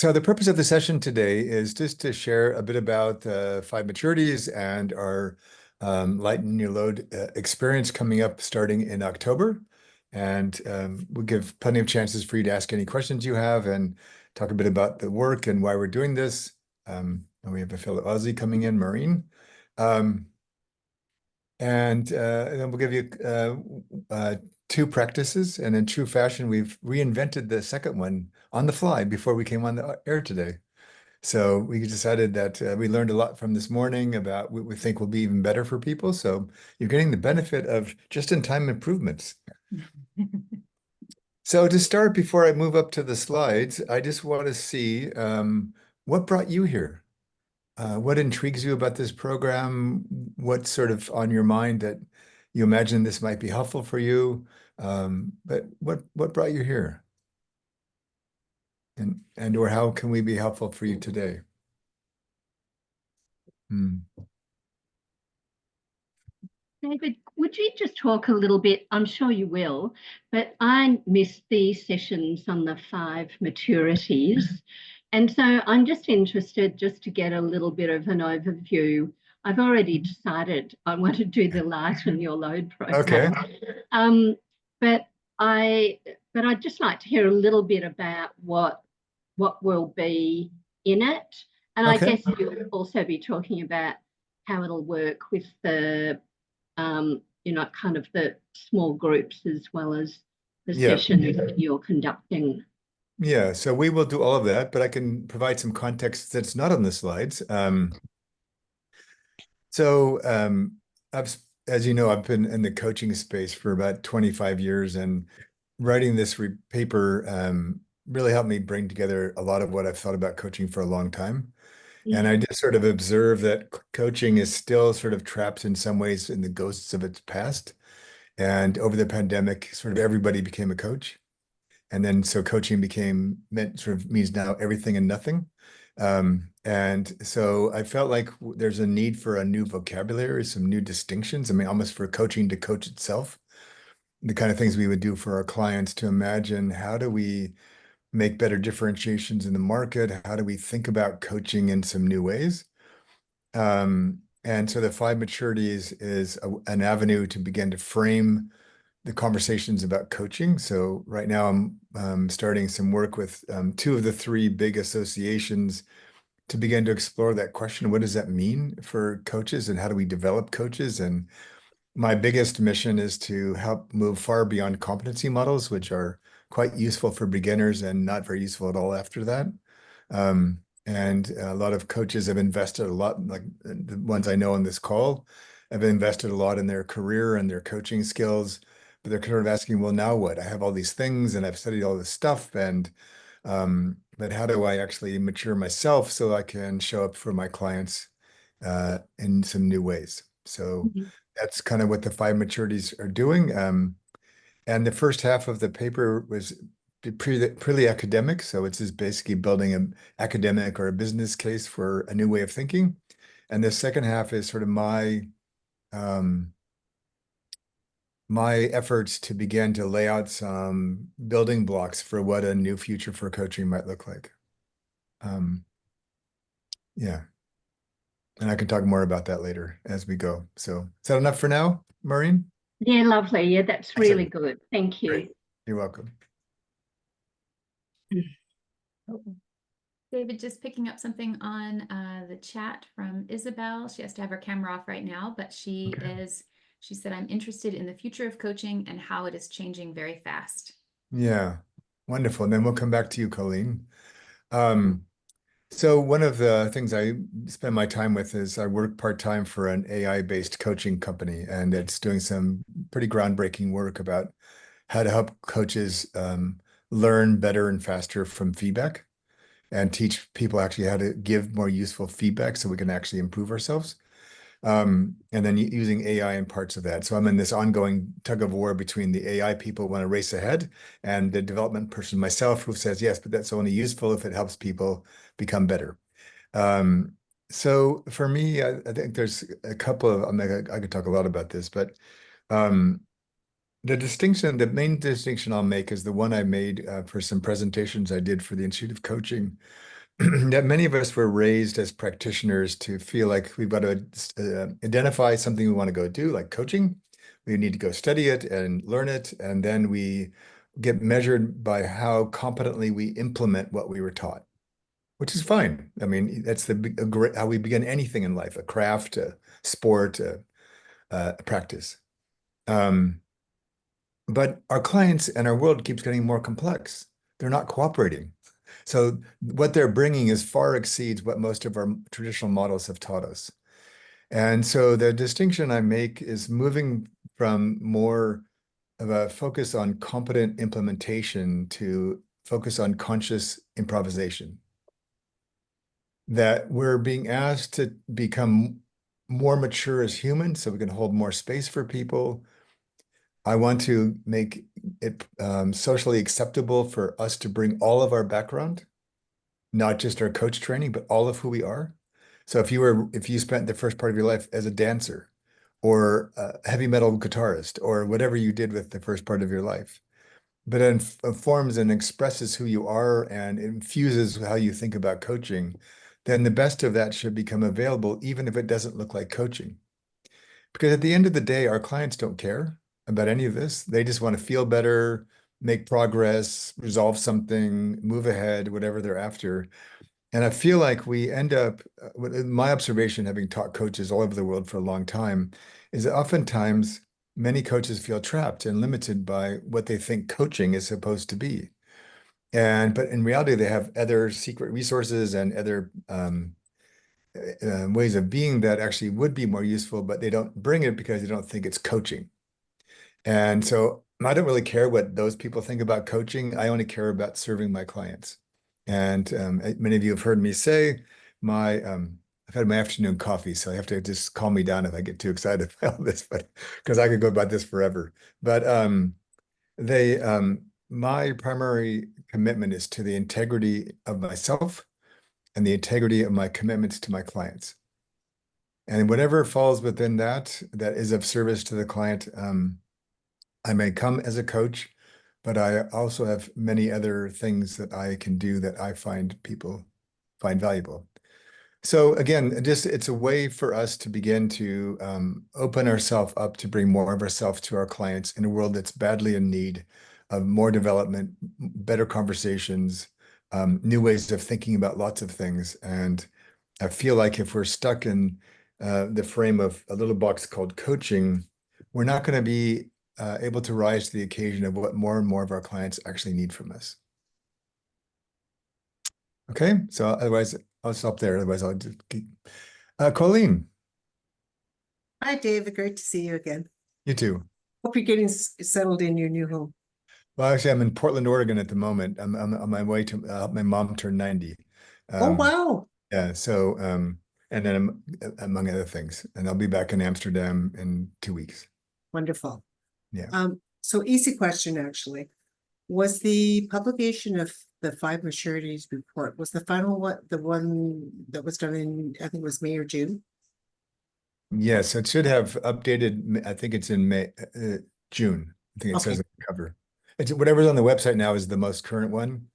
So the purpose of the session today is just to share a bit about Five Maturities and our Lighten Your Load experience coming up starting in October. And we'll give plenty of chances for you to ask any questions you have and talk a bit about the work and why we're doing this. And we have a fellow Aussie coming in, Maureen. Um, and then we'll give you two practices. And in true fashion, we've reinvented the second one on the fly before we came on the air today. So we decided that we learned a lot from this morning about what we think will be even better for people. So you're getting the benefit of just-in-time improvements. So to start, before I move up to the slides, I just want to see what brought you here? What intrigues you about this program? What's sort of on your mind that you imagine this might be helpful for you? But what brought you here? And or how can we be helpful for you today? Hmm. David, would you just talk a little bit? I'm sure you will, but I missed these sessions on the Five Maturities. And so I'm just interested just to get a little bit of an overview. I've already decided I want to do the Lighten Your Load program. Okay. But I'd just like to hear a little bit about what will be in it. And I Okay. guess you'll also be talking about how it'll work with the kind of the small groups as well as the Yeah. sessions that you're conducting. Yeah. So we will do all of that, but I can provide some context that's not on the slides. So as you know, I've been in the coaching space for about 25 years, and writing this paper really helped me bring together a lot of what I've thought about coaching for a long time. And I just sort of observe that coaching is still sort of trapped in some ways in the ghosts of its past. And over the pandemic, sort of everybody became a coach. And then so coaching sort of means now everything and nothing. And so I felt like there's a need for a new vocabulary, some new distinctions. I mean, almost for coaching to coach itself, the kind of things we would do for our clients to imagine how do we make better differentiations in the market? How do we think about coaching in some new ways? And so the Five Maturities is an avenue to begin to frame the conversations about coaching. So right now I'm starting some work with two of the three big associations to begin to explore that question. What does that mean for coaches and how do we develop coaches? And my biggest mission is to help move far beyond competency models, which are quite useful for beginners and not very useful at all after that. And a lot of coaches have invested a lot, like the ones I know on this call, have invested a lot in their career and their coaching skills, but they're kind of asking, well, now what? I have all these things and I've studied all this stuff, but how do I actually mature myself so I can show up for my clients in some new ways? So that's kind of what the Five Maturities are doing. And the first half of the paper was pretty academic. So it's just basically building an academic or a business case for a new way of thinking. And the second half is sort of um, my efforts to begin to lay out some building blocks for what a new future for coaching might look like. Yeah. And I can talk more about that later as we go. So is that enough for now, Maureen? Yeah, lovely. Yeah, that's really good. Thank you. Great. You're welcome. David, just picking up something on the chat from Isabel. She has to have her camera off right now, but she said, I'm interested in the future of coaching and how it is changing very fast. Yeah, wonderful. And then we'll come back to you, Colleen. So one of the things I spend my time with is I work part-time for an AI-based coaching company, and it's doing some pretty groundbreaking work about how to help coaches learn better and faster from feedback and teach people actually how to give more useful feedback so we can actually improve ourselves. And then using AI in parts of that. So I'm in this ongoing tug of war between the AI people who want to race ahead and the development person myself who says, yes, but that's only useful if it helps people become better. So for me, I think there's a couple of, I mean, I could talk a lot about this, but The main distinction I'll make is the one I made for some presentations I did for the Institute of Coaching, that many of us were raised as practitioners to feel like we've got to identify something we want to go do, like coaching. We need to go study it and learn it, and then we get measured by how competently we implement what we were taught, which is fine. I mean, that's how we begin anything in life, a craft, a sport, a practice. But our clients and our world keeps getting more complex. They're not cooperating. So what they're bringing is far exceeds what most of our traditional models have taught us. And so the distinction I make is moving from more of a focus on competent implementation to focus on conscious improvisation. That we're being asked to become more mature as humans so we can hold more space for people. I want to make it socially acceptable for us to bring all of our background, not just our coach training, but all of who we are. So if you spent the first part of your life as a dancer or a heavy metal guitarist or whatever you did with the first part of your life, but it informs and expresses who you are and infuses how you think about coaching, then the best of that should become available, even if it doesn't look like coaching. Because at the end of the day, our clients don't care about any of this. They just want to feel better, make progress, resolve something, move ahead, whatever they're after. And I feel like we end up, my observation, having taught coaches all over the world for a long time, is that oftentimes many coaches feel trapped and limited by what they think coaching is supposed to be. But in reality, they have other secret resources and other ways of being that actually would be more useful, but they don't bring it because they don't think it's coaching. And so I don't really care what those people think about coaching. I only care about serving my clients. And many of you have heard me say, I've had my afternoon coffee, so I have to just calm me down if I get too excited about all this, but because I could go about this forever. But my primary commitment is to the integrity of myself and the integrity of my commitments to my clients. And whatever falls within that is of service to the client, I may come as a coach, but I also have many other things that I can do that I find people find valuable. So again, it's a way for us to begin to open ourselves up to bring more of ourselves to our clients in a world that's badly in need of more development, better conversations, new ways of thinking about lots of things. And I feel like if we're stuck in the frame of a little box called coaching, we're not going to be able to rise to the occasion of what more and more of our clients actually need from us. Okay, so otherwise I'll stop there. Otherwise I'll just keep. Colleen, Hi, David. Great to see you again. you too. Hope you're getting settled in your new home. Well, actually, I'm in Portland, Oregon at the moment. I'm on my way to help my mom turn 90. Oh, wow. Yeah, so and then among other things, and I'll be back in Amsterdam in 2 weeks. Wonderful. Yeah. So easy question, actually. Was the publication of the Five Maturities report, was the final the one that was done in, I think it was May or June? Yes, it should have updated. I think it's in June. I think it says on the cover. It's whatever's on the website now is the most current one.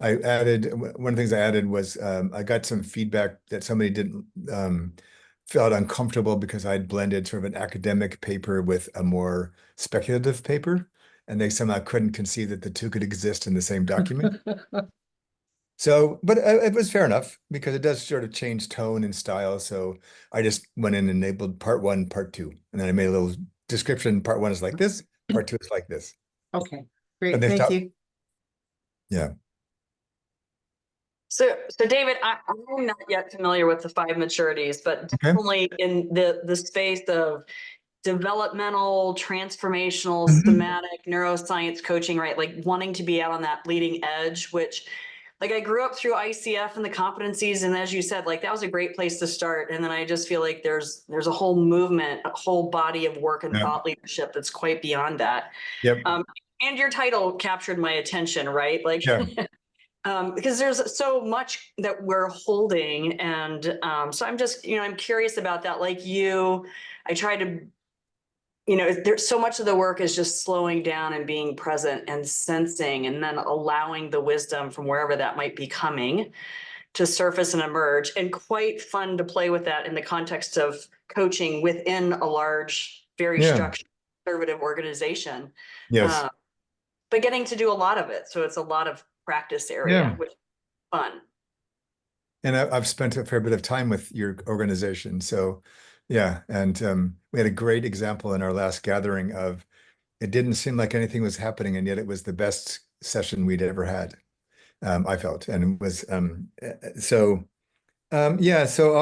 I added one of the things I added was I got some feedback that somebody didn't felt uncomfortable because I'd blended sort of an academic paper with a more speculative paper, and they somehow couldn't conceive that the two could exist in the same document. So, but it was fair enough because it does sort of change tone and style. So I just went in and enabled part 1, part 2, and then I made a little description. Part 1 is like this, part 2 is like this. Okay, great. Thank you. Yeah. So David, I'm not yet familiar with the Five Maturities, but definitely in the space of developmental, transformational, systematic neuroscience coaching, right? Like wanting to be out on that leading edge, which like I grew up through ICF and the competencies. And as you said, like that was a great place to start. And then I just feel like there's a whole movement, a whole body of work and thought leadership that's quite beyond that. Yep. And your title captured my attention, right? Like, because there's so much that we're holding. And so I'm just, I'm curious about that. Like you, I try to you know, there's so much of the work is just slowing down and being present and sensing, and then allowing the wisdom from wherever that might be coming to surface and emerge, and quite fun to play with that in the context of coaching within a large, very structured, conservative organization. Yes. But getting to do a lot of it. So it's a lot of practice area, which is fun. And I've spent a fair bit of time with your organization. So yeah, and we had a great example in our last gathering of it didn't seem like anything was happening, and yet it was the best session we'd ever had. I felt, and it was so yeah. So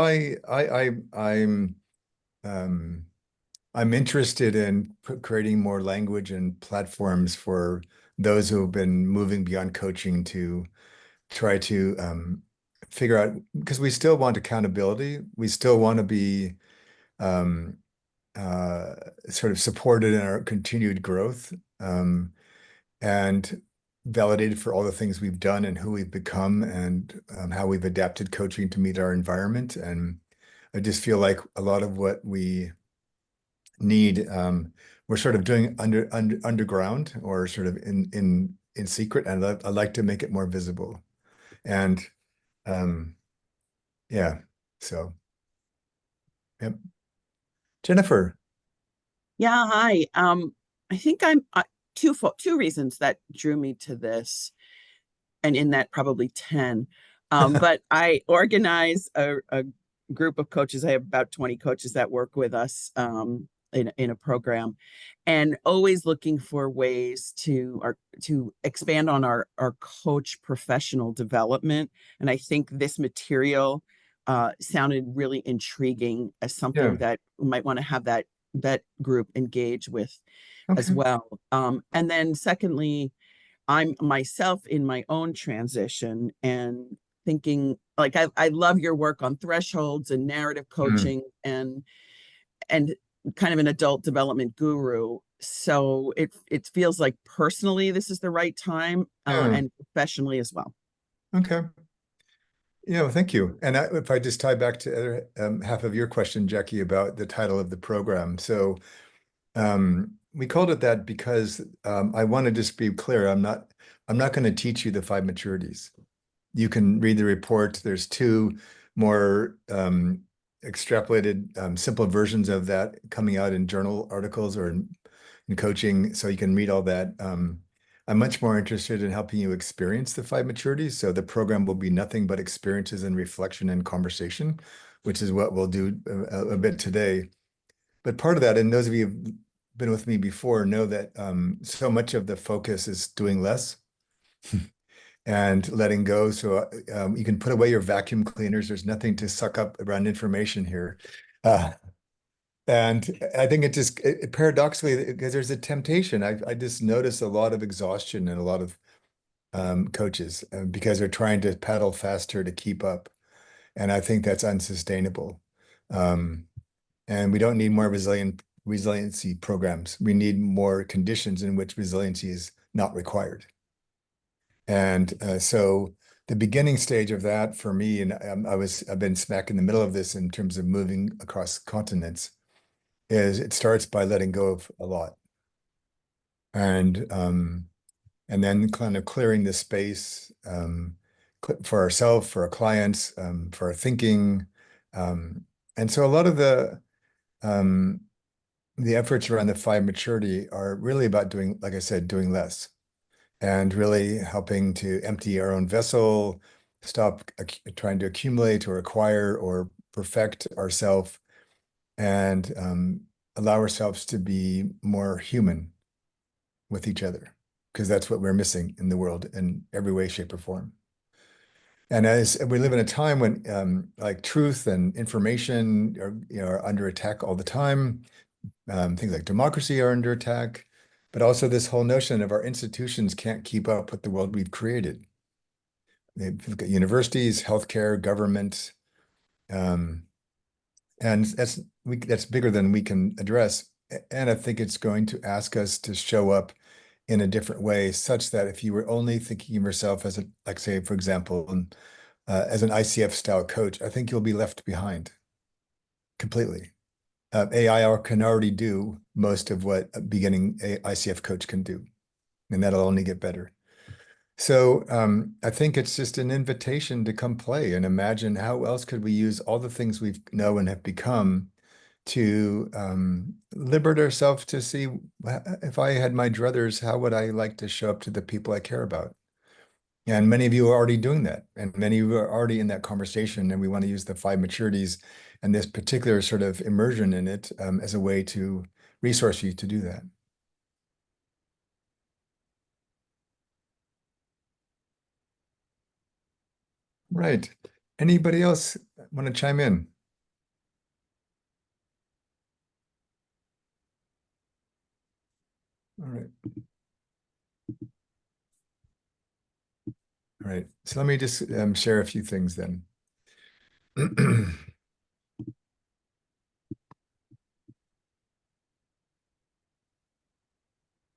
I'm interested in creating more language and platforms for those who have been moving beyond coaching to try to figure out, because we still want accountability. We still want to be um, sort of supported in our continued growth and validated for all the things we've done and who we've become and how we've adapted coaching to meet our environment. And I just feel like a lot of what we need, we're sort of doing underground or sort of in secret, and I'd like to make it more visible. And yeah, so yep. Jennifer. Yeah, hi. I think I'm two reasons that drew me to this, and in that probably 10. But I organize a group of coaches. I have about 20 coaches that work with us in a program, and always looking for ways to expand on our coach professional development. And I think this material sounded really intriguing as something that we might want to have that group engage with as well. And then secondly, I'm myself in my own transition and thinking, like, I love your work on thresholds and narrative coaching and kind of an adult development guru. So it feels like personally this is the right time and professionally as well. Okay. Yeah, well, thank you. And if I just tie back to the other half of your question, Jackie, about the title of the program. So we called it that because I want to just be clear. I'm not going to teach you the 5 maturities. You can read the report. There's 2 more extrapolated, simple versions of that coming out in journal articles or in coaching, so you can read all that. I'm much more interested in helping you experience the 5 maturities. So the program will be nothing but experiences and reflection and conversation, which is what we'll do a bit today. But part of that, and those of you who've been with me before know that so much of the focus is doing less and letting go. So you can put away your vacuum cleaners. There's nothing to suck up around information here. And I think it paradoxically, because there's a temptation, I just notice a lot of exhaustion in a lot of coaches because they're trying to paddle faster to keep up. And I think that's unsustainable. And we don't need more resiliency programs. We need more conditions in which resiliency is not required. And so the beginning stage of that for me, and I've been smack in the middle of this in terms of moving across continents, is it starts by letting go of a lot. And then kind of clearing the space for ourselves, for our clients, for our thinking. And so a lot of the efforts around the 5 maturity are really about doing, like I said, doing less and really helping to empty our own vessel, stop trying to accumulate or acquire or perfect ourselves, and allow ourselves to be more human with each other, because that's what we're missing in the world in every way, shape, or form. And as we live in a time when like truth and information are under attack all the time, things like democracy are under attack, but also this whole notion of our institutions can't keep up with the world we've created. We've got universities, healthcare, government, and that's bigger than we can address. And I think it's going to ask us to show up in a different way, such that if you were only thinking of yourself as like say, for example, as an ICF style coach, I think you'll be left behind completely. AI can already do most of what a beginning ICF coach can do, and that'll only get better. So I think it's just an invitation to come play and imagine how else could we use all the things we know and have become to liberate ourselves to see if I had my druthers, how would I like to show up to the people I care about? And many of you are already doing that, and many of you are already in that conversation, and we want to use the five maturities and this particular sort of immersion in it as a way to resource you to do that. Right. Anybody else want to chime in? All right. All right. So let me just share a few things then.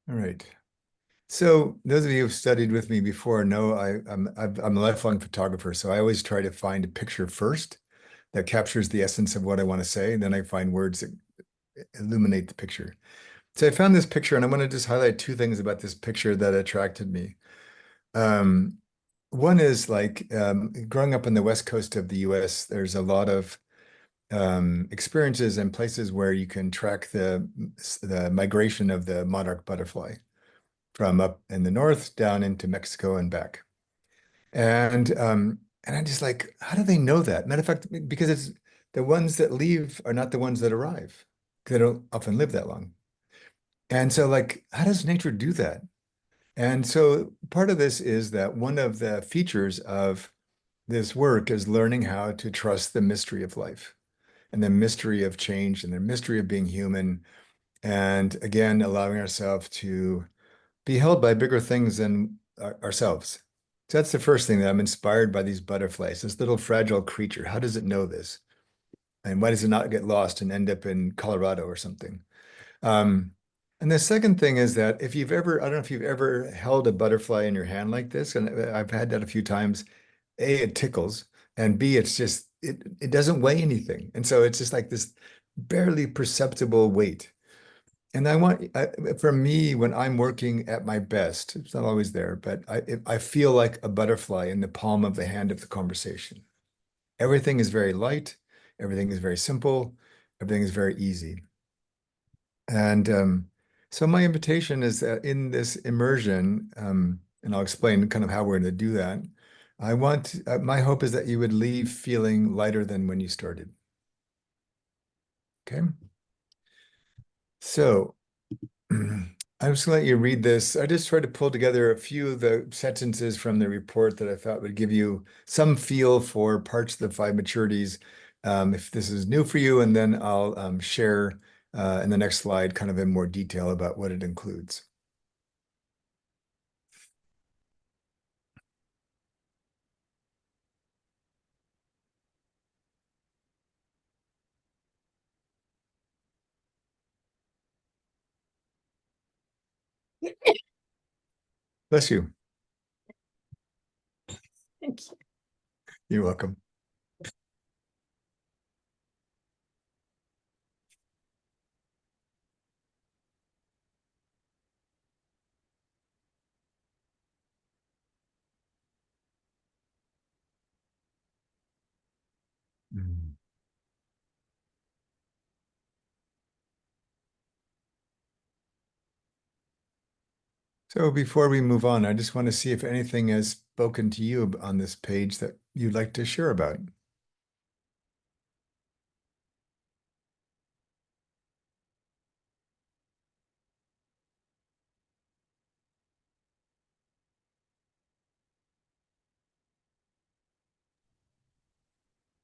All right. So those of you who've studied with me before know I'm a lifelong photographer, so I always try to find a picture first that captures the essence of what I want to say, and then I find words that illuminate the picture. So I found this picture, and I want to just highlight two things about this picture that attracted me. One is like growing up on the west coast of the US, there's a lot of experiences and places where you can track the migration of the monarch butterfly from up in the north down into Mexico and back. And I'm just like, how do they know that? Matter of fact, because it's the ones that leave are not the ones that arrive. They don't often live that long. And so like, how does nature do that? And so part of this is that one of the features of this work is learning how to trust the mystery of life and the mystery of change and the mystery of being human. And again, allowing ourselves to be held by bigger things than ourselves. So that's the first thing that I'm inspired by these butterflies, this little fragile creature. How does it know this? And why does it not get lost and end up in Colorado or something? Um, and the second thing is that if you've ever, I don't know if you've ever held a butterfly in your hand like this, and I've had that a few times. A, it tickles, and B, it's just, it doesn't weigh anything. And so it's just like this barely perceptible weight. And for me, when I'm working at my best, it's not always there, but I feel like a butterfly in the palm of the hand of the conversation. Everything is very light, everything is very simple, everything is very easy. And so my invitation is that in this immersion, and I'll explain kind of how we're going to do that. My hope is that you would leave feeling lighter than when you started. Okay. So I'm just going to let you read this. I just tried to pull together a few of the sentences from the report that I thought would give you some feel for parts of the five maturities. If this is new for you, and then I'll share in the next slide kind of in more detail about what it includes. Bless you. Thank you. You're welcome. Mm. So before we move on, I just want to see if anything has spoken to you on this page that you'd like to share about.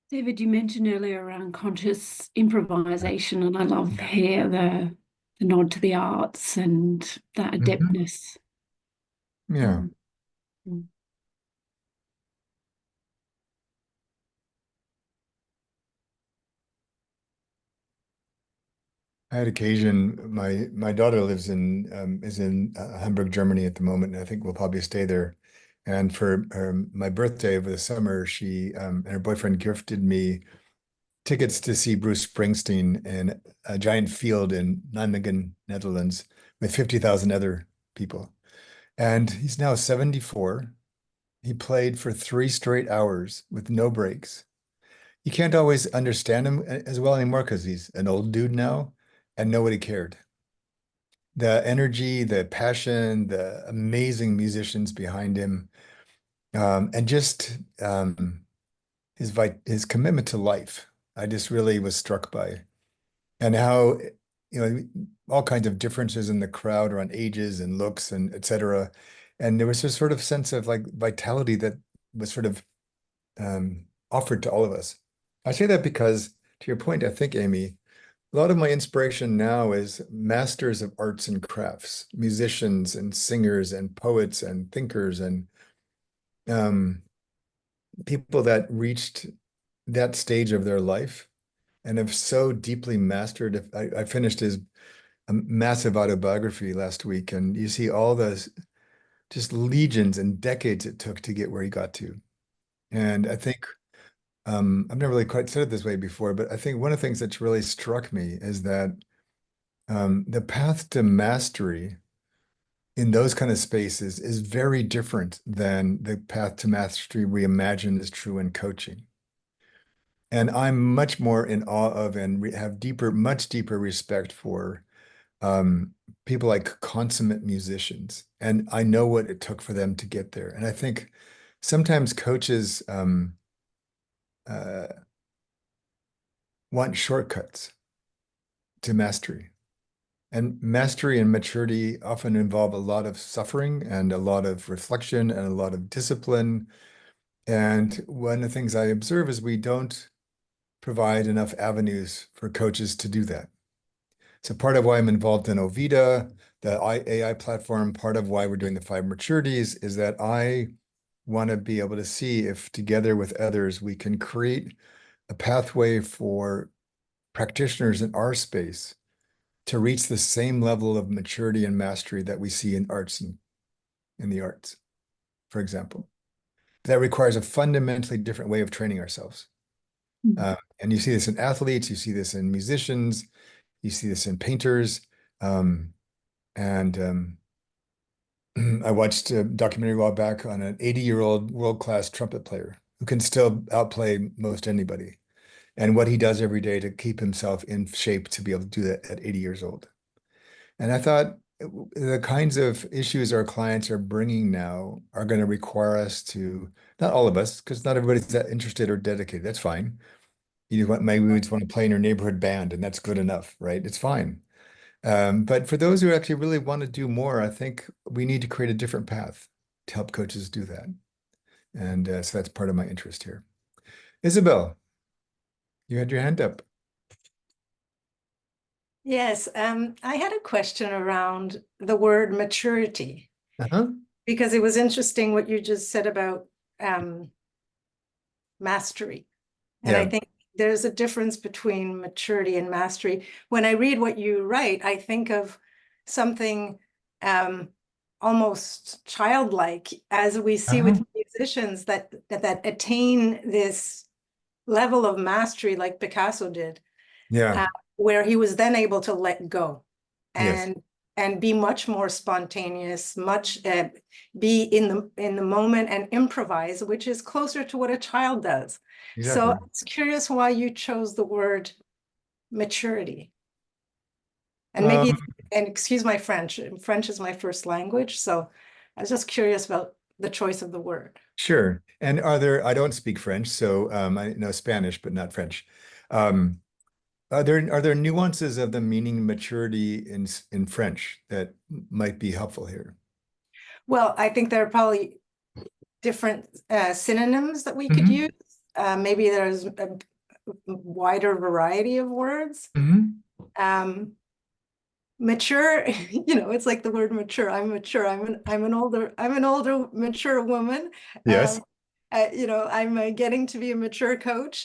David, you mentioned earlier around conscious improvisation, and I love here the nod to the arts and that adeptness. Yeah. Mm. I had occasion. My daughter lives in is in Hamburg, Germany at the moment, and I think we'll probably stay there. And for my birthday over the summer, she and her boyfriend gifted me tickets to see Bruce Springsteen in a giant field in Nijmegen, Netherlands, with 50,000 other people. And he's now 74. He played for 3 straight hours with no breaks. You can't always understand him as well anymore because he's an old dude now and nobody cared. The energy, the passion, the amazing musicians behind him, and just his commitment to life. I just really was struck by, and how, all kinds of differences in the crowd around ages and looks and etc. And there was this sort of sense of like vitality that was sort of offered to all of us. I say that because, to your point, I think, Amy, a lot of my inspiration now is masters of arts and crafts, musicians and singers and poets and thinkers and people that reached that stage of their life and have so deeply mastered. I finished his massive autobiography last week, and you see all those just legions and decades it took to get where he got to. And I think I've never really quite said it this way before, but I think one of the things that's really struck me is that the path to mastery in those kind of spaces is very different than the path to mastery we imagine is true in coaching. And I'm much more in awe of and have much deeper respect for people like consummate musicians. And I know what it took for them to get there. And I think sometimes coaches want shortcuts to mastery. And mastery and maturity often involve a lot of suffering and a lot of reflection and a lot of discipline. And one of the things I observe is we don't provide enough avenues for coaches to do that. So part of why I'm involved in Ovida, the AI platform, part of why we're doing the Five Maturities is that I want to be able to see if together with others, we can create a pathway for practitioners in our space to reach the same level of maturity and mastery that we see in arts and in the arts, for example. That requires a fundamentally different way of training ourselves. And you see this in athletes, you see this in musicians, you see this in painters. I watched a documentary a while back on an 80-year-old world-class trumpet player who can still outplay most anybody, and what he does every day to keep himself in shape to be able to do that at 80 years old. And I thought the kinds of issues our clients are bringing now are going to require us to, not all of us, because not everybody's that interested or dedicated. That's fine. Maybe we just want to play in your neighborhood band, and that's good enough, right? It's fine. But for those who actually really want to do more, I think we need to create a different path to help coaches do that. And so that's part of my interest here. Isabel, you had your hand up. Yes, I had a question around the word maturity, because it was interesting what you just said about mastery. And I think there's a difference between maturity and mastery. When I read what you write, I think of something almost childlike, as we see with musicians that attain this level of mastery like Picasso did. Yeah. Where he was then able to let go and be much more spontaneous, much be in the moment and improvise, which is closer to what a child does. Exactly. So I was curious why you chose the word maturity. And maybe, and excuse my French is my first language, so I was just curious about the choice of the word. Sure. And I don't speak French, so I know Spanish, but not French. Are there nuances of the meaning maturity in French that might be helpful here? Well, I think there are probably different synonyms that we could use. Maybe there's a wider variety of words. Mature, it's like the word mature. I'm mature. I'm an older mature woman. Yes. I'm getting to be a mature coach.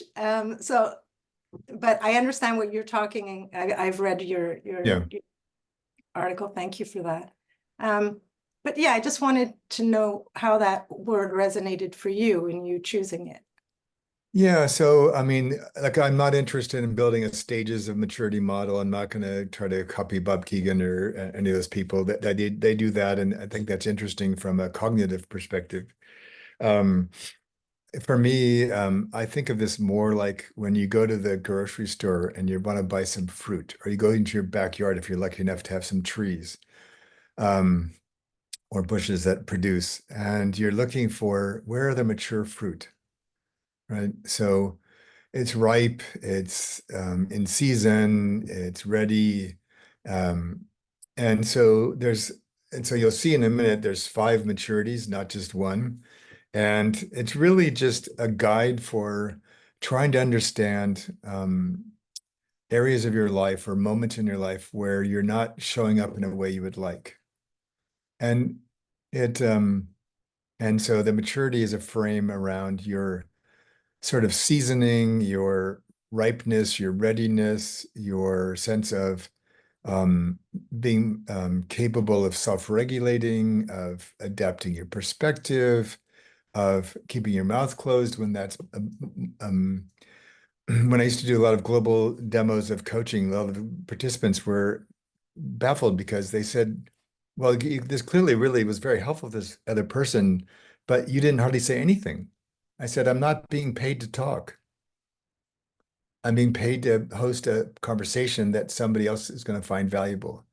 But I understand what you're talking. I've read your article. Thank you for that. But yeah, I just wanted to know how that word resonated for you in you choosing it. Yeah, so I mean, like I'm not interested in building a stages of maturity model. I'm not going to try to copy Bob Keegan or any of those people that they do that, and I think that's interesting from a cognitive perspective. Um, for me, I think of this more like when you go to the grocery store and you want to buy some fruit, or you go into your backyard if you're lucky enough to have some trees, um, or bushes that produce, and you're looking for where are the mature fruit, right? So it's ripe, it's in season, it's ready. Um, and so you'll see in a minute, there's five maturities, not just one. And it's really just a guide for trying to understand areas of your life or moments in your life where you're not showing up in a way you would like. And it and so the maturity is a frame around your sort of seasoning, your ripeness, your readiness, your sense of um, being capable of self-regulating, of adapting your perspective, of keeping your mouth closed when that's when I used to do a lot of global demos of coaching, a lot of the participants were baffled because they said, well, this clearly really was very helpful to this other person, but you didn't hardly say anything. I said, I'm not being paid to talk. I'm being paid to host a conversation that somebody else is going to find valuable.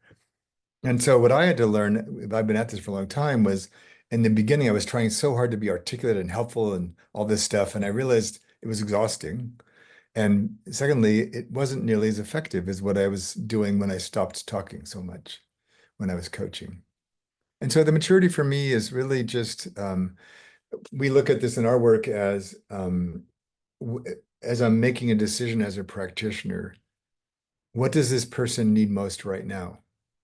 And so what I had to learn, I've been at this for a long time, was in the beginning, I was trying so hard to be articulate and helpful and all this stuff. And I realized it was exhausting. And secondly, it wasn't nearly as effective as what I was doing when I stopped talking so much when I was coaching. And so the maturity for me is really just, we look at this in our work as I'm making a decision as a practitioner, what does this person need most right now?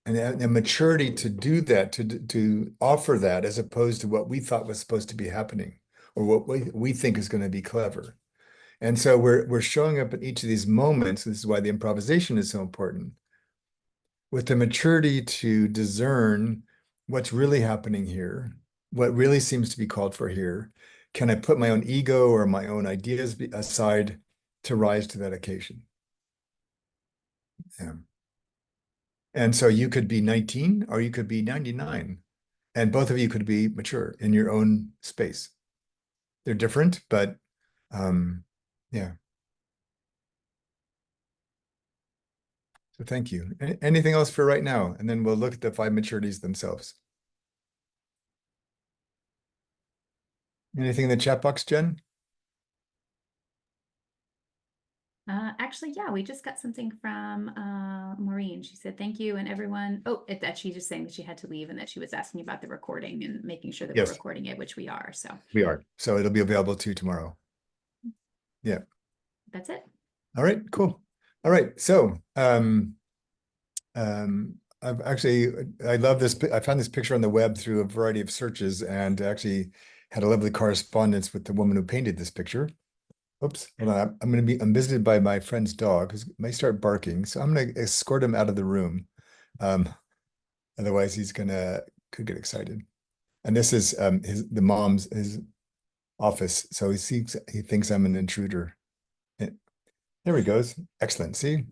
And a maturity to do that, to offer that, as opposed to what we thought was supposed to be happening, or what we think is going to be clever. And so we're showing up at each of these moments. This is why the improvisation is so important. With the maturity to discern what's really happening here, what really seems to be called for here. Can I put my own ego or my own ideas aside to rise to that occasion? Yeah. And so you could be 19 or you could be 99, and both of you could be mature in your own space. They're different, but yeah. So thank you. Anything else for right now? And then we'll look at the five maturities themselves. Anything in the chat box, Jen? Actually, yeah, we just got something from Maureen. She said, thank you. And everyone, that she's just saying that she had to leave and that she was asking about the recording and making sure that Yes. we're recording it, which we are. So we are. So it'll be available to you tomorrow. Yeah. That's it. All right, cool. All right. So I've actually, I love this. I found this picture on the web through a variety of searches and actually had a lovely correspondence with the woman who painted this picture. Oops, hold on. I'm visited by my friend's dog who may start barking. So I'm going to escort him out of the room. Otherwise could get excited. And this is his office. So he thinks I'm an intruder. There he goes. Excellent. See?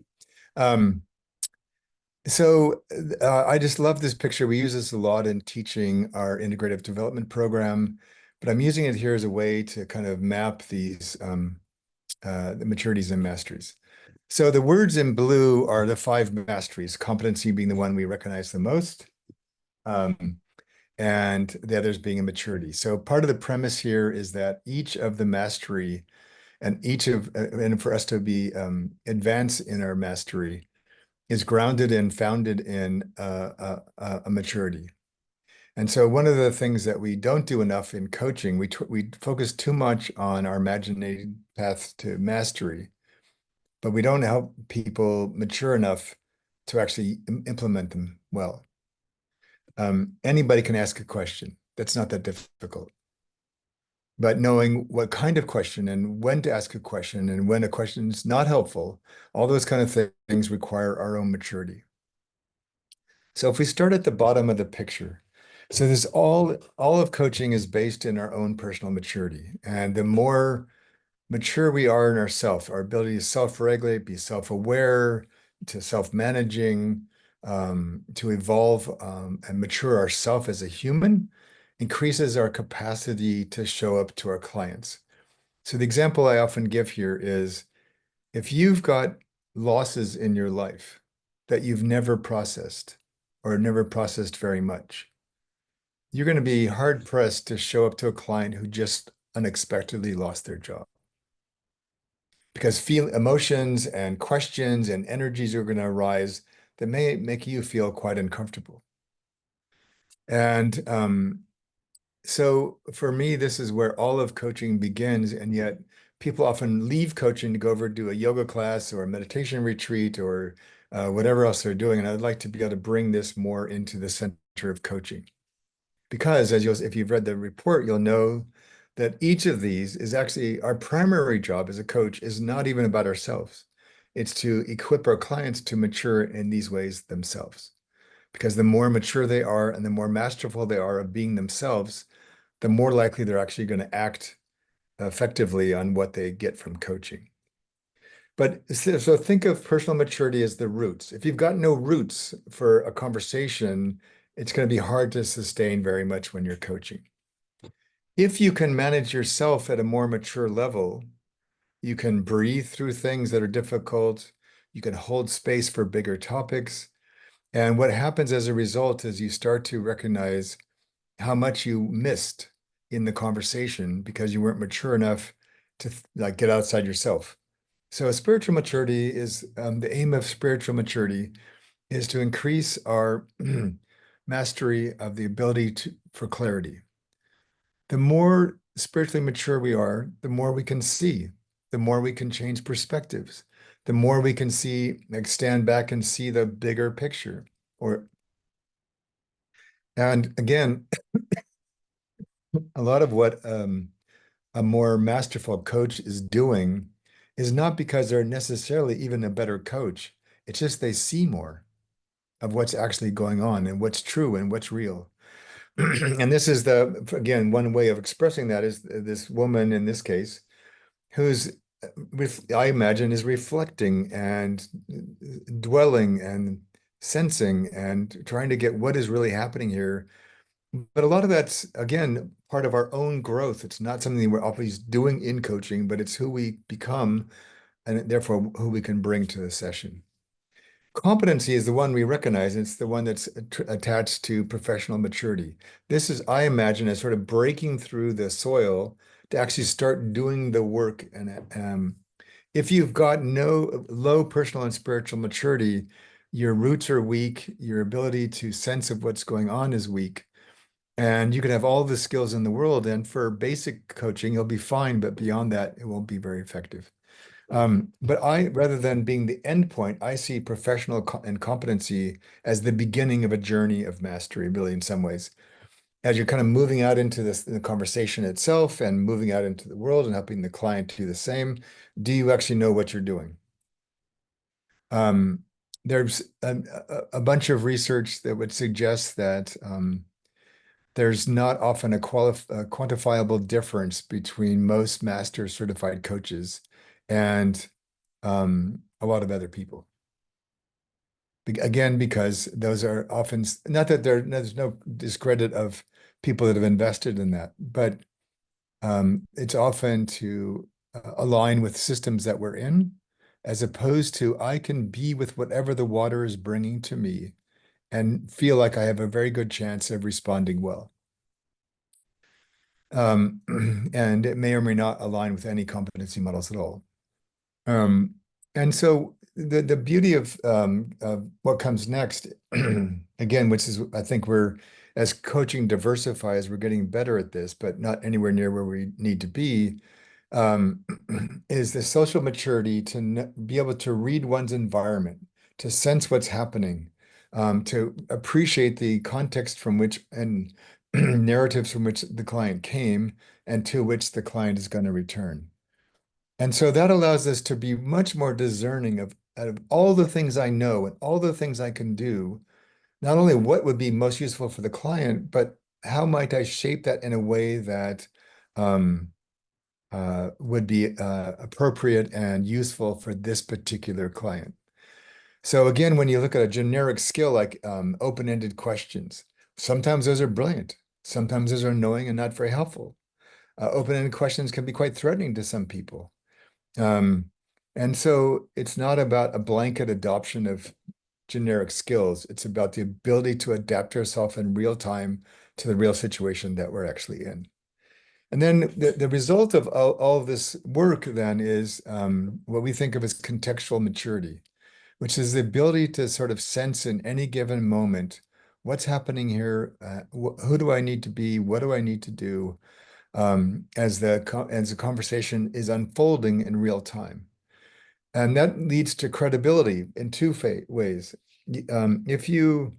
I just love this picture. We use this a lot in teaching our integrative development program, but I'm using it here as a way to kind of map these the maturities and masteries. So the words in blue are the five masteries, competency being the one we recognize the most, and the others being a maturity. So part of the premise here is that each of the mastery and for us to be advance in our mastery is grounded and founded in a maturity. And so one of the things that we don't do enough in coaching, we focus too much on our imaginary path to mastery, but we don't help people mature enough to actually implement them well. Anybody can ask a question. That's not that difficult. But knowing what kind of question and when to ask a question and when a question is not helpful, all those kind of things require our own maturity. So if we start at the bottom of the picture, so this all of coaching is based in our own personal maturity. And the more mature we are in ourself, our ability to self-regulate, be self-aware, to self-managing, to evolve and mature ourself as a human, increases our capacity to show up to our clients. So the example I often give here is if you've got losses in your life that you've never processed or never processed very much, you're going to be hard pressed to show up to a client who just unexpectedly lost their job. Because emotions and questions and energies are going to arise that may make you feel quite uncomfortable. And so for me, this is where all of coaching begins. And yet people often leave coaching to go over do a yoga class or a meditation retreat or whatever else they're doing. And I'd like to be able to bring this more into the center of coaching. Because if you've read the report, you'll know that each of these is actually our primary job as a coach is not even about ourselves. It's to equip our clients to mature in these ways themselves. Because the more mature they are and the more masterful they are of being themselves, the more likely they're actually going to act effectively on what they get from coaching. But so think of personal maturity as the roots. If you've got no roots for a conversation, it's going to be hard to sustain very much when you're coaching. If you can manage yourself at a more mature level, you can breathe through things that are difficult. You can hold space for bigger topics. And what happens as a result is you start to recognize how much you missed in the conversation because you weren't mature enough to like get outside yourself. So spiritual maturity is the aim of spiritual maturity is to increase our mastery of the ability for clarity. The more spiritually mature we are, the more we can see, the more we can change perspectives, the more we can see, like stand back and see the bigger picture. And again, a lot of what a more masterful coach is doing is not because they're necessarily even a better coach. It's just they see more of what's actually going on and what's true and what's real. And this is again, one way of expressing that is this woman in this case, who's, I imagine, is reflecting and dwelling and sensing and trying to get what is really happening here. But a lot of that's, again, part of our own growth. It's not something we're always doing in coaching, but it's who we become and therefore who we can bring to the session. Competency is the one we recognize. And it's the one that's attached to professional maturity. This is, I imagine, as sort of breaking through the soil to actually start doing the work. And if you've got no low personal and spiritual maturity, your roots are weak. Your ability to sense of what's going on is weak. And you can have all the skills in the world. And for basic coaching, you'll be fine. But beyond that, it won't be very effective. But rather than being the end point, I see professional and competency as the beginning of a journey of mastery, really, in some ways. As you're kind of moving out into the conversation itself and moving out into the world and helping the client do the same, do you actually know what you're doing? There's a bunch of research that would suggest that there's not often a quantifiable difference between most master certified coaches and a lot of other people. Again, because those are often, not that there's no discredit of people that have invested in that, but it's often to align with systems that we're in, as opposed to I can be with whatever the water is bringing to me and feel like I have a very good chance of responding well. And it may or may not align with any competency models at all. And so the beauty of what comes next, again, which is, I think as coaching diversifies, we're getting better at this, but not anywhere near where we need to be, is the social maturity to be able to read one's environment, to sense what's happening, to appreciate the context from which and narratives from which the client came and to which the client is going to return. And so that allows us to be much more discerning of out of all the things I know and all the things I can do, not only what would be most useful for the client, but how might I shape that in a way that would be appropriate and useful for this particular client. So again, when you look at a generic skill like open-ended questions, sometimes those are brilliant. Sometimes those are annoying and not very helpful. Open-ended questions can be quite threatening to some people. And so it's not about a blanket adoption of generic skills. It's about the ability to adapt yourself in real time to the real situation that we're actually in. And then the result of all of this work then is what we think of as contextual maturity, which is the ability to sort of sense in any given moment what's happening here, who do I need to be, what do I need to do as the conversation is unfolding in real time. And that leads to credibility in two ways. If you,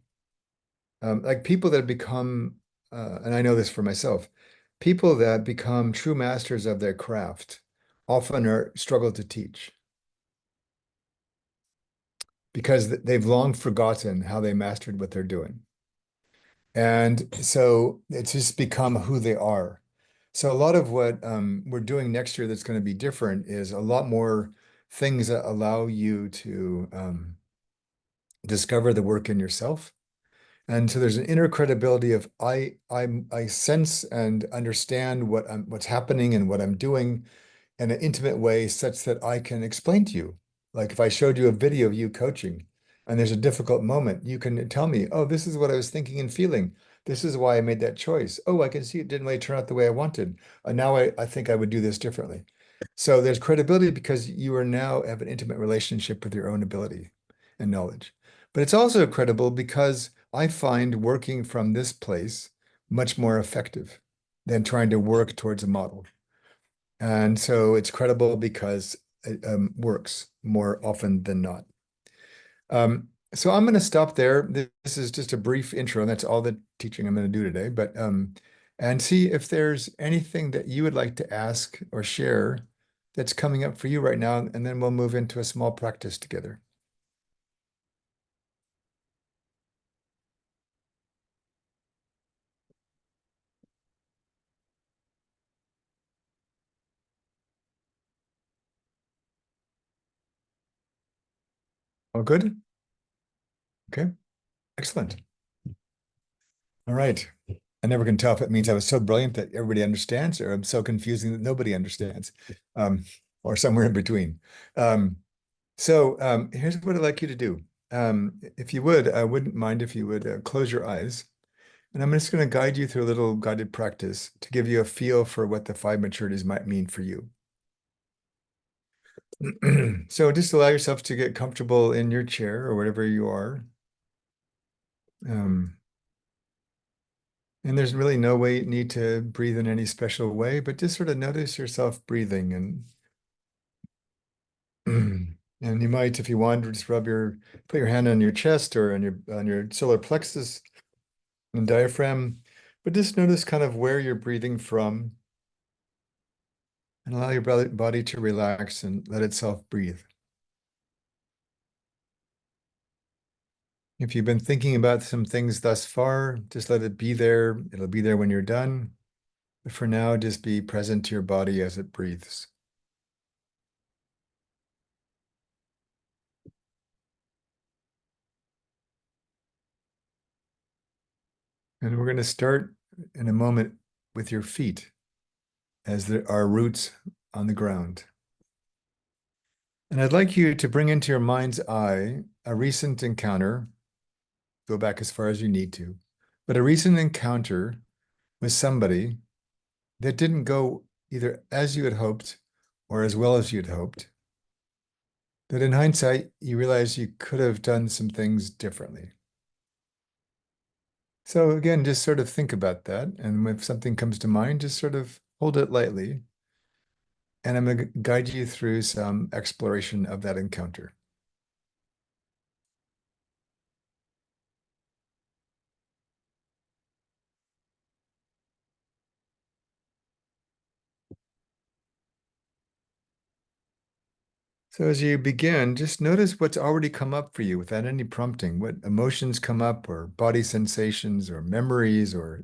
like people that become, and I know this for myself, people that become true masters of their craft often struggle to teach because they've long forgotten how they mastered what they're doing. And so it's just become who they are. So a lot of what we're doing next year that's going to be different is a lot more things that allow you to discover the work in yourself. And so there's an inner credibility of I sense and understand what's happening and what I'm doing in an intimate way such that I can explain to you. Like if I showed you a video of you coaching and there's a difficult moment, you can tell me, oh, this is what I was thinking and feeling. This is why I made that choice. Oh, I can see it didn't really turn out the way I wanted. Now I think I would do this differently. So there's credibility because you are now have an intimate relationship with your own ability and knowledge. But it's also credible because I find working from this place much more effective than trying to work towards a model. And so it's credible because it works more often than not. So I'm going to stop there. This is just a brief intro, and that's all the teaching I'm going to do today. But and see if there's anything that you would like to ask or share that's coming up for you right now, and then we'll move into a small practice together. All good? Okay, excellent. All right. I never can tell if it means I was so brilliant that everybody understands, or I'm so confusing that nobody understands, or somewhere in between. Here's what I'd like you to do. If you would, I wouldn't mind if you would close your eyes. And I'm just going to guide you through a little guided practice to give you a feel for what the five maturities might mean for you. So just allow yourself to get comfortable in your chair or wherever you are. And there's really no way you need to breathe in any special way, but just sort of notice yourself breathing and you might, if you want, just put your hand on your chest or on your solar plexus and diaphragm, but just notice kind of where you're breathing from and allow your body to relax and let itself breathe. If you've been thinking about some things thus far, just let it be there. It'll be there when you're done. But for now, just be present to your body as it breathes. And we're going to start in a moment with your feet as there are roots on the ground. And I'd like you to bring into your mind's eye a recent encounter, go back as far as you need to, but a recent encounter with somebody that didn't go either as you had hoped or as well as you'd hoped. That in hindsight, you realize you could have done some things differently. So again, just sort of think about that. And if something comes to mind, just sort of hold it lightly. And I'm going to guide you through some exploration of that encounter. So as you begin, just notice what's already come up for you without any prompting, what emotions come up or body sensations or memories, or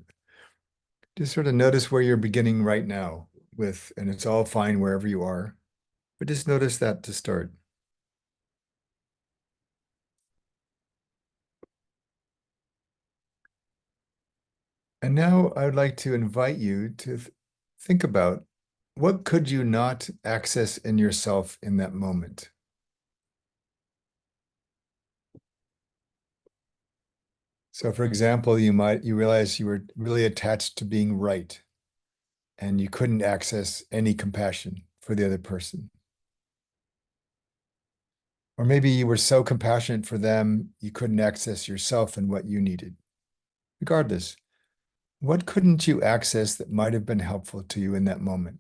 just sort of notice where you're beginning right now with, and it's all fine wherever you are, but just notice that to start. And now I would like to invite you to think about what could you not access in yourself in that moment? So for example, you realize you were really attached to being right and you couldn't access any compassion for the other person. Or maybe you were so compassionate for them, you couldn't access yourself and what you needed. Regardless, what couldn't you access that might have been helpful to you in that moment?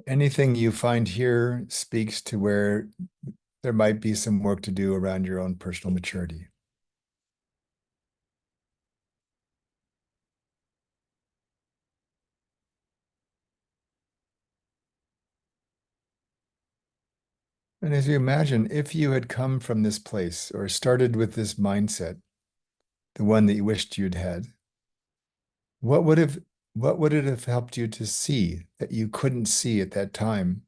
Anything you find here speaks to where there might be some work to do around your own personal maturity. And as you imagine, if you had come from this place or started with this mindset, the one that you wished you'd had, what would it have helped you to see that you couldn't see at that time?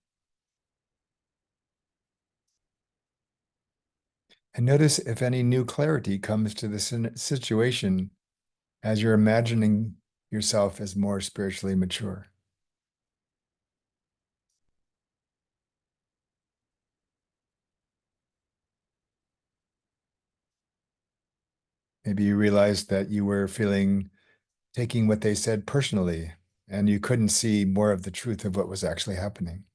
And notice if any new clarity comes to the situation as you're imagining yourself as more spiritually mature. Maybe you realized that you were taking what they said personally, and you couldn't see more of the truth of what was actually happening.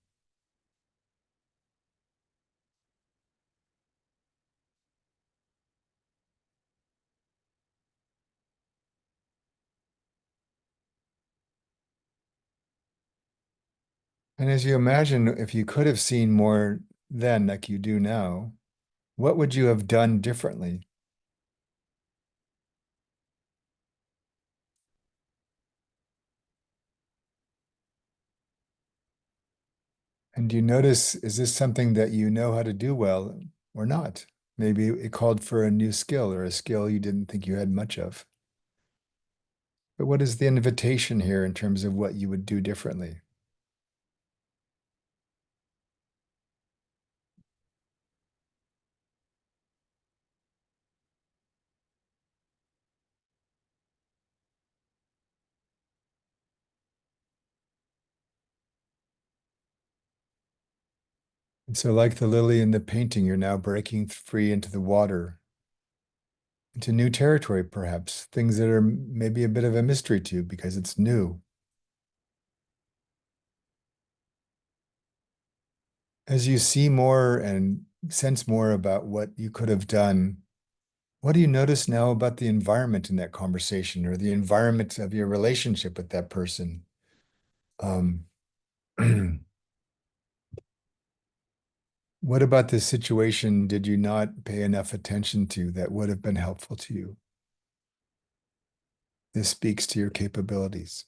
And as you imagine, if you could have seen more then like you do now, what would you have done differently? And do you notice, is this something that you know how to do well or not? Maybe it called for a new skill or a skill you didn't think you had much of. But what is the invitation here in terms of what you would do differently? And so like the lily in the painting, you're now breaking free into the water, into new territory, perhaps, things that are maybe a bit of a mystery to you because it's new. As you see more and sense more about what you could have done, what do you notice now about the environment in that conversation or the environment of your relationship with that person? Um, what about this situation did you not pay enough attention to that would have been helpful to you? This speaks to your capabilities.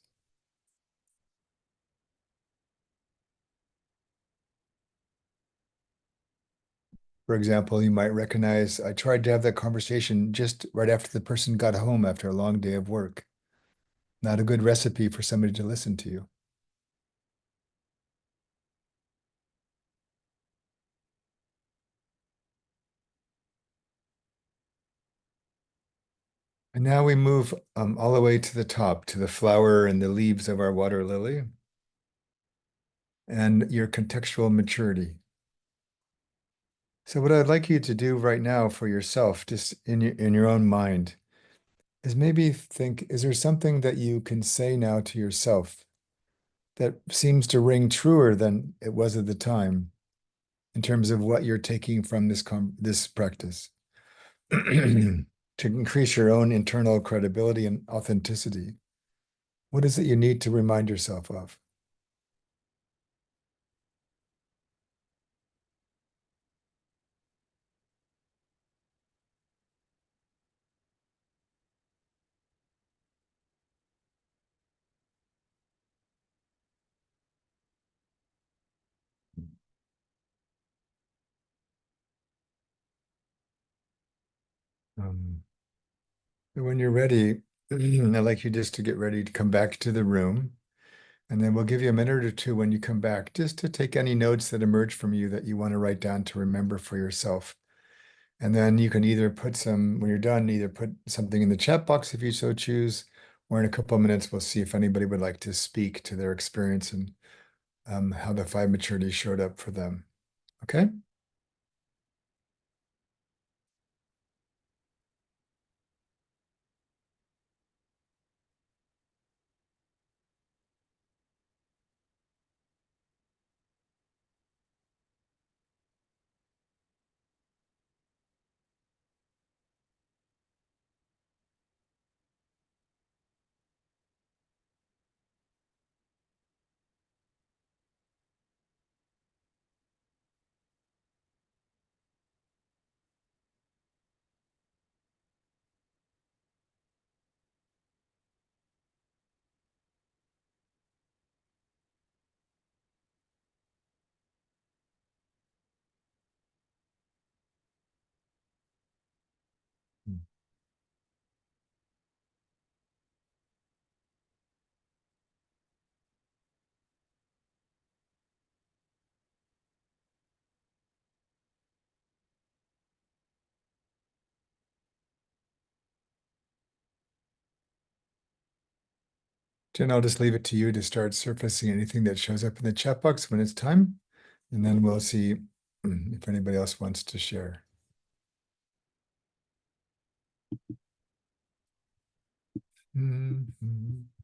For example, you might recognize, I tried to have that conversation just right after the person got home after a long day of work. Not a good recipe for somebody to listen to you. And now we move all the way to the top, to the flower and the leaves of our water lily and your contextual maturity. So what I'd like you to do right now for yourself, just in your own mind, is maybe think, is there something that you can say now to yourself that seems to ring truer than it was at the time in terms of what you're taking from this practice to increase your own internal credibility and authenticity? What is it you need to remind yourself of? Um, when you're ready, I'd like you just to get ready to come back to the room. And then we'll give you a minute or two when you come back, just to take any notes that emerge from you that you want to write down to remember for yourself. And then you can either put some, when you're done, either put something in the chat box if you so choose, or in a couple of minutes, we'll see if anybody would like to speak to their experience and how the five maturities showed up for them. Okay? Jen, I'll just leave it to you to start surfacing anything that shows up in the chat box when it's time. And then we'll see if anybody else wants to share. Mhm.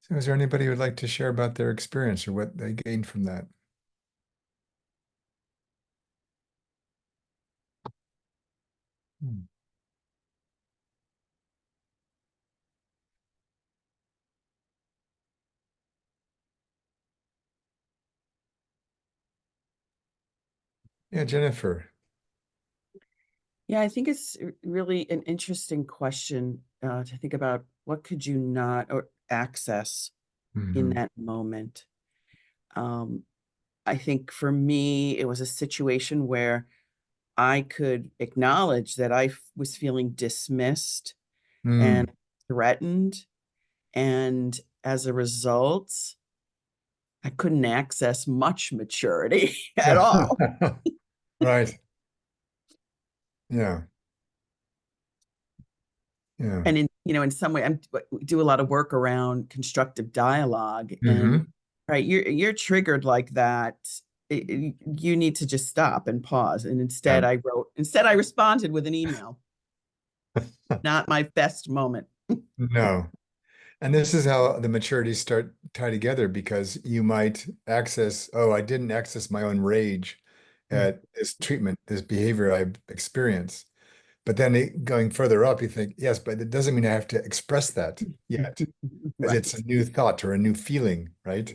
So is there anybody who would like to share about their experience or what they gained from that? Hmm. Yeah, Jennifer. Yeah, I think it's really an interesting question to think about what could you not or access in Mhm. that moment. I think for me, it was a situation where I could acknowledge that I was feeling dismissed Mm. and threatened. And as a result, I couldn't access much maturity at all. Right. Yeah. Yeah. And in some way, we do a lot of work around constructive dialogue, and Hmm. right, you're triggered like that. You need to just stop and pause. And Yeah. instead I responded with an email. Not my best moment. No. And this is how the maturities start tie together because you might access, oh, I didn't access my own rage at this treatment, this behavior I've experienced. But then going further up, you think, yes, but it doesn't mean I have to express that yet, because Right. it's a new thought or a new feeling, right?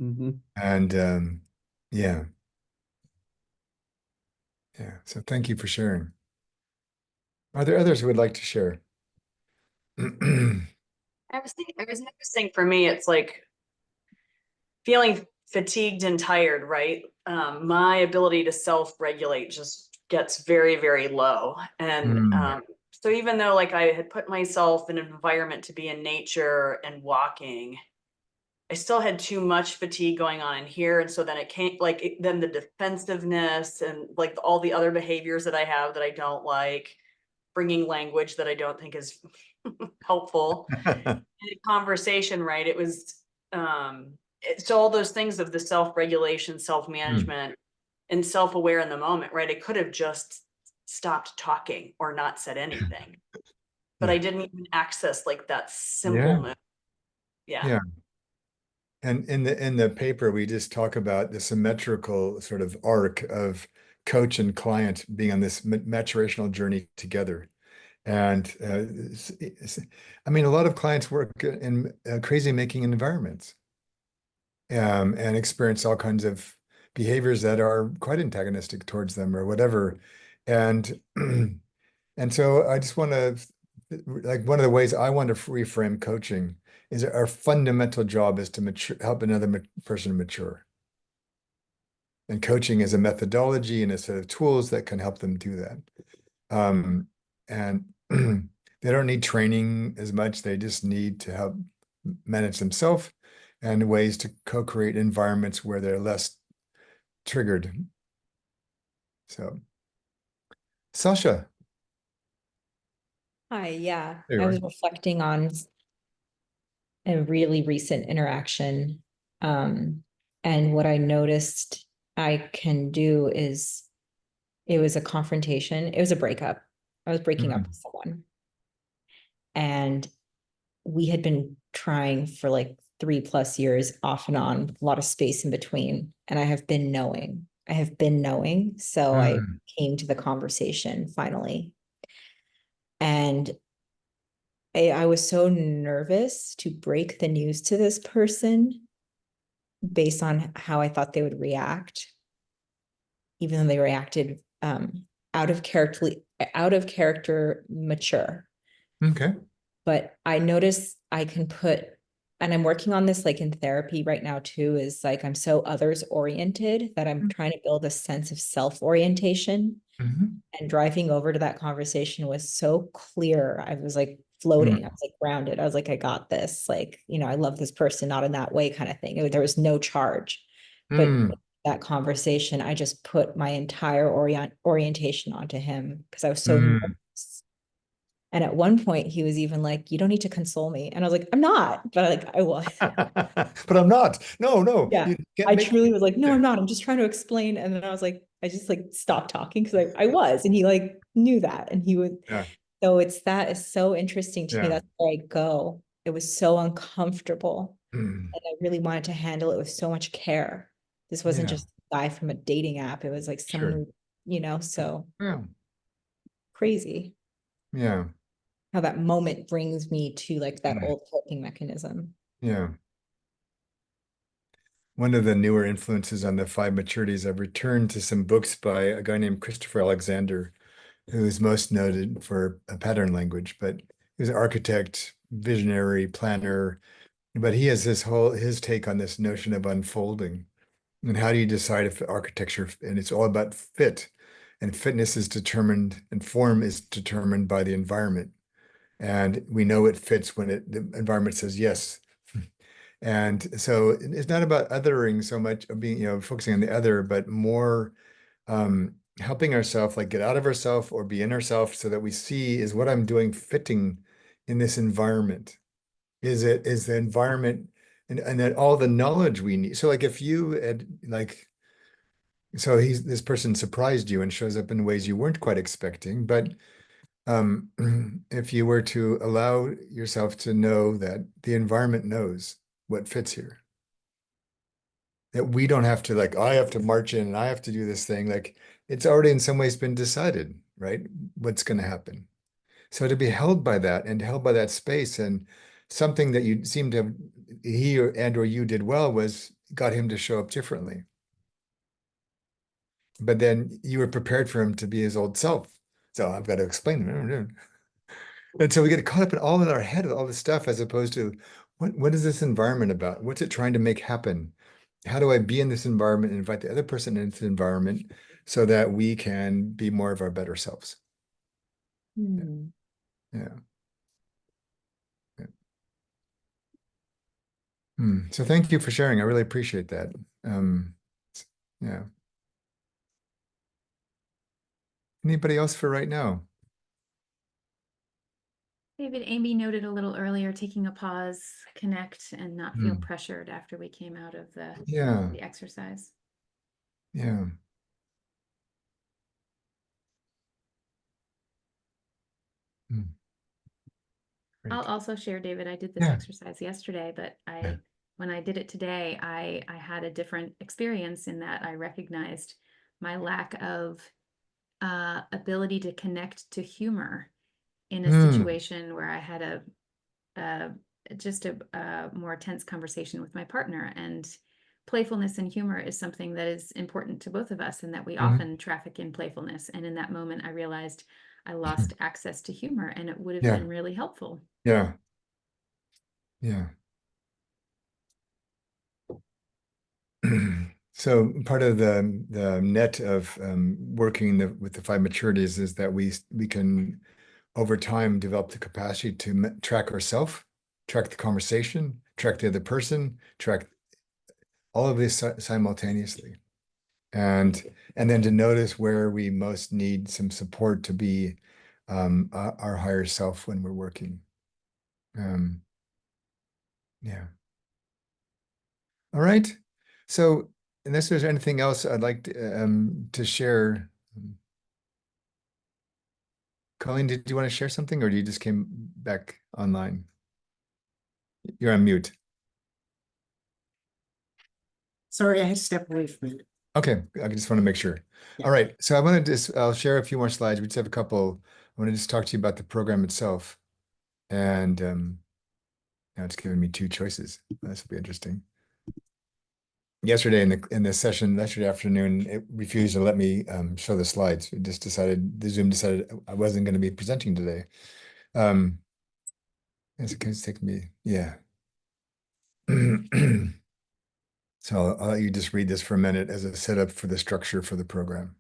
Mm-hmm. And yeah, yeah. So thank you for sharing. Are there others who would like to share? I was noticing for me, it's like feeling fatigued and tired, right? My ability to self-regulate just gets very, very low. And Mm. so even though like I had put myself in an environment to be in nature and walking, I still had too much fatigue going on in here. And so then it came like then the defensiveness and like all the other behaviors that I have that I don't like, bringing language that I don't think is helpful in a conversation, right? It was so all those things of the self-regulation, Mm. self-management, and self-aware in the moment, right? I could have just stopped talking or not said anything, but I Yeah. didn't even access like that simple Yeah. move. Yeah. Yeah. And in the paper, we just talk about the symmetrical sort of arc of coach and client being on this maturational journey together. And I mean, a lot of clients work in crazy making environments and experience all kinds of behaviors that are quite antagonistic towards them or whatever. And and so I just want to, like, one of the ways I want to reframe coaching is our fundamental job is to mature, help another person mature. And coaching is a methodology and a set of tools that can help them do that. And they don't need training as much. They just need to help manage themselves and ways to co-create environments where they're less triggered. So, Sasha. Hi, yeah. There you I was are. reflecting on a really recent interaction. And what I noticed I can do is it was a confrontation. It was a breakup. I was breaking up with someone. And we had been trying for like 3+ years off and on, a lot of space in between. And I have been knowing. So I came to the conversation finally. And I was so nervous to break the news to this person based on how I thought they would react, even though they reacted out of character, mature. Okay. But I noticed I can put, and I'm working on this like in therapy right now too, is like I'm so others oriented that I'm trying to build a sense of self-orientation. And driving over to that conversation was so clear. I was like floating. I was like grounded. I was like, I got this. Like, I love this person, not in that way kind of thing. There was no charge. But that conversation, I just put my entire orientation onto him because I was so nervous. And at one point he was even like, you don't need to console me. And I was like, I'm not, but like I was. But I'm not. No. Yeah. I truly was like, no, I'm not. I'm just trying to explain. And then I was like, I just like stopped talking because I was. And he like knew that. And he would. Yeah. So that is so interesting to me. Yeah. That's where I go. It was so uncomfortable. Mm. And I really wanted to handle it with so much care. This wasn't Yeah. just a guy from a dating app. It was like someone, so Yeah. crazy Yeah. how that moment brings me to like that old coping mechanism. Yeah. One of the newer influences on the Five Maturities, I've returned to some books by a guy named Christopher Alexander, who is most noted for a pattern language, but he was an architect, visionary, planner. But he has his take on this notion of unfolding. And how do you decide if architecture, and it's all about fit, and fitness is determined, and form is determined by the environment. And we know it fits when the environment says yes. And so it's not about othering so much of being, focusing on the other, but more helping ourselves, like get out of ourselves or be in ourselves so that we see, is what I'm doing fitting in this environment? Is the environment and that all the knowledge we need. So like if you had this person surprised you and shows up in ways you weren't quite expecting, but if you were to allow yourself to know that the environment knows what fits here, that we don't have to I have to march in and I have to do this thing, like it's already in some ways been decided, right? What's going to happen. So to be held by that and held by that space, and something that you seem to have, or you did well was got him to show up differently. But then you were prepared for him to be his old self. So I've got to explain. And so we get caught up in our head with all this stuff, as opposed to what is this environment about? What's it trying to make happen? How do I be in this environment and invite the other person into the environment so that we can be more of our better selves? Yeah. So thank you for sharing. I really appreciate that. Yeah. Anybody else for right now? David, Amy noted a little earlier, taking a pause, connect, and not feel pressured after we came out of the exercise. Yeah. I'll also share, David, I did this exercise yesterday, but when I did it today, I had a different experience in that I recognized my lack of ability to connect to humor. in a situation where I had a more tense conversation with my partner, and playfulness and humor is something that is important to both of us, and that we often traffic in playfulness. And in that moment, I realized I lost access to humor, and it would have been really helpful. Yeah. Yeah. So part of the net of working with the five maturities is that we can over time develop the capacity to track ourselves, track the conversation, track the other person, track all of this simultaneously, and then to notice where we most need some support to be our higher self when we're working. Yeah. All right. So unless there's anything else I'd like to share, Colleen, did you want to share something, or do you just came back online? You're on mute. Sorry, I had to step away from it. Okay, I just want to make sure. Yeah. All right, so I want to just, I'll share a few more slides. We just have a couple. I want to just talk to you about the program itself. And now it's giving me two choices. This will be interesting. Yesterday in the session, yesterday afternoon, it refused to let me show the slides. It just decided, the Zoom decided I wasn't going to be presenting today. It's going to take me, yeah. So I'll let you just read this for a minute as a setup for the structure for the program.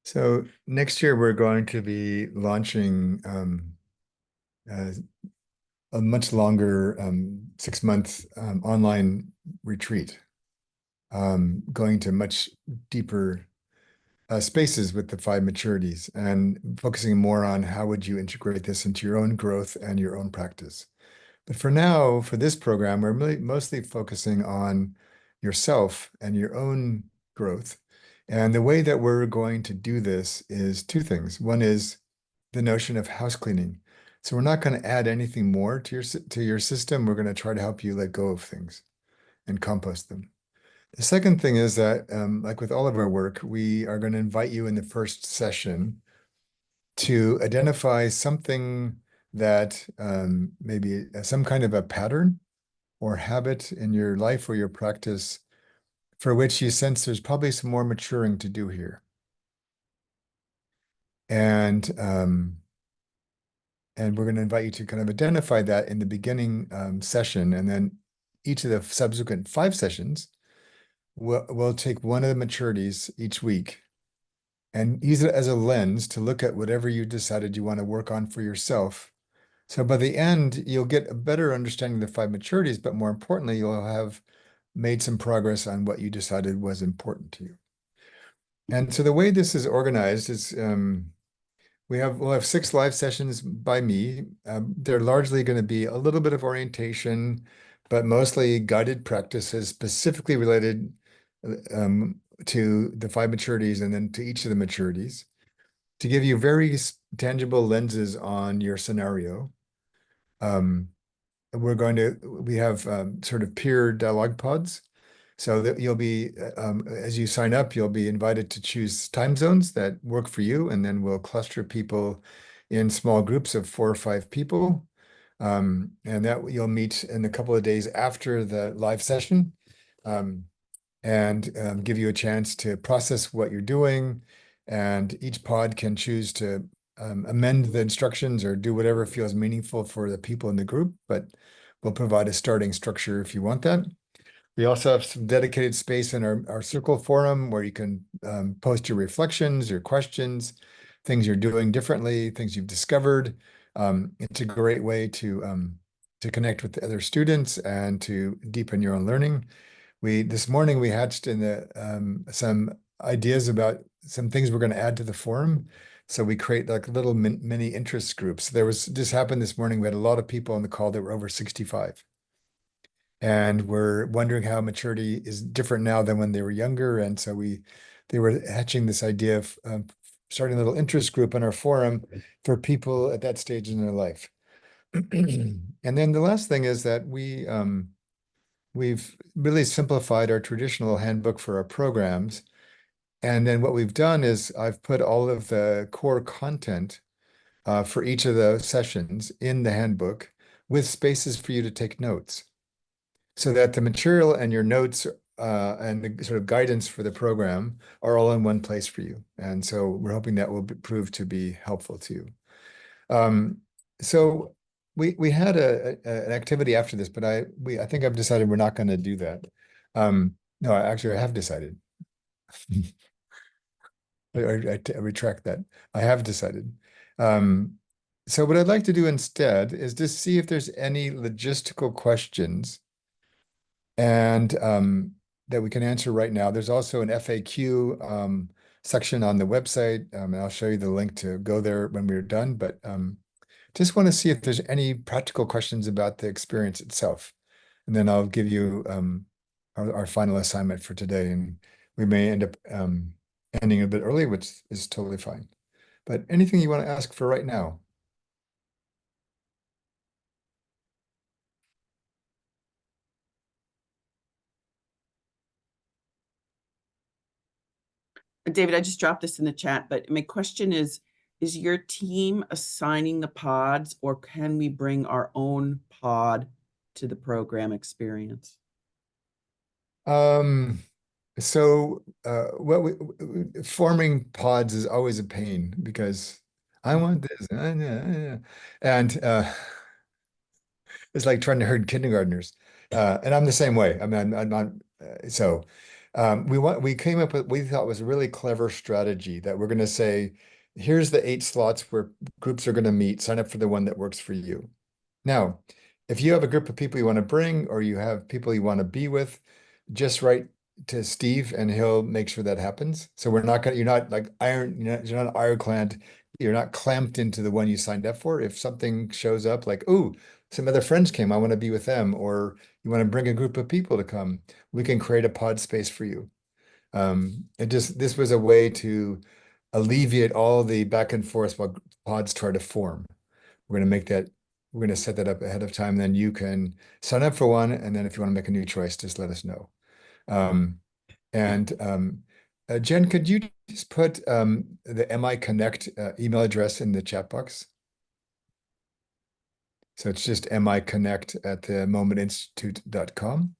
So next year we're going to be launching a much longer 6-month online retreat, going to much deeper spaces with the five maturities and focusing more on how would you integrate this into your own growth and your own practice. But for now, for this program, we're really mostly focusing on yourself and your own growth. And the way that we're going to do this is two things. One is the notion of house cleaning. So we're not going to add anything more to your system. We're going to try to help you let go of things and compost them. The second thing is that, like with all of our work, we are going to invite you in the first session to identify something that maybe some kind of a pattern or habit in your life or your practice for which you sense there's probably some more maturing to do here. And we're going to invite you to kind of identify that in the beginning session, and then each of the subsequent 5 sessions, we'll take one of the maturities each week and use it as a lens to look at whatever you decided you want to work on for yourself. So by the end, you'll get a better understanding of the 5 maturities, but more importantly, you'll have made some progress on what you decided was important to you. And so the way this is organized is we'll have 6 live sessions by me. They're largely going to be a little bit of orientation, but mostly guided practices specifically related to the 5 maturities and then to each of the maturities to give you very tangible lenses on your scenario. We have sort of peer dialogue pods. So that you'll be, as you sign up, you'll be invited to choose time zones that work for you, and then we'll cluster people in small groups of 4 or 5 people. And that you'll meet in a couple of days after the live session, and give you a chance to process what you're doing. And each pod can choose to amend the instructions or do whatever feels meaningful for the people in the group, but we'll provide a starting structure if you want that. We also have some dedicated space in our circle forum where you can post your reflections, your questions, things you're doing differently, things you've discovered. It's a great way to connect with the other students and to deepen your own learning. This morning we hatched in some ideas about some things we're going to add to the forum. So we create like little mini interest groups. This happened this morning. We had a lot of people on the call that were over 65. And we're wondering how maturity is different now than when they were younger. And so they were hatching this idea of starting a little interest group in our forum for people at that stage in their life. And then the last thing is that we've really simplified our traditional handbook for our programs. And then what we've done is I've put all of the core content for each of the sessions in the handbook with spaces for you to take notes, so that the material and your notes and the sort of guidance for the program are all in one place for you. And so we're hoping that will prove to be helpful to you. So we had an activity after this, but I think I've decided we're not going to do that. No, actually, I have decided. I retract that. I have decided. So what I'd like to do instead is just see if there's any logistical questions and that we can answer right now. There's also an FAQ section on the website, and I'll show you the link to go there when we're done. But just want to see if there's any practical questions about the experience itself. And then I'll give you our final assignment for today. And we may end up ending a bit early, which is totally fine. But anything you want to ask for right now? David, I just dropped this in the chat, but my question is your team assigning the pods, or can we bring our own pod to the program experience? So forming pods is always a pain because I want this, and it's like trying to herd kindergartners. And I'm the same way. I mean, I'm not, so we came up with, we thought was a really clever strategy that we're going to say, here's the 8 slots where groups are going to meet, sign up for the one that works for you. Now, if you have a group of people you want to bring, or you have people you want to be with, just write to Steve and he'll make sure that happens. So we're not going to, you're not like you're not ironclad, you're not clamped into the one you signed up for. If something shows up like, oh, some other friends came, I want to be with them, or you want to bring a group of people to come, we can create a pod space for you. This was a way to alleviate all the back and forth while pods try to form. We're going to set that up ahead of time. Then you can sign up for one. And then if you want to make a new choice, just let us know. Jen, could you just put the MI Connect email address in the chat box? So it's just miconnect@themomentinstitute.com.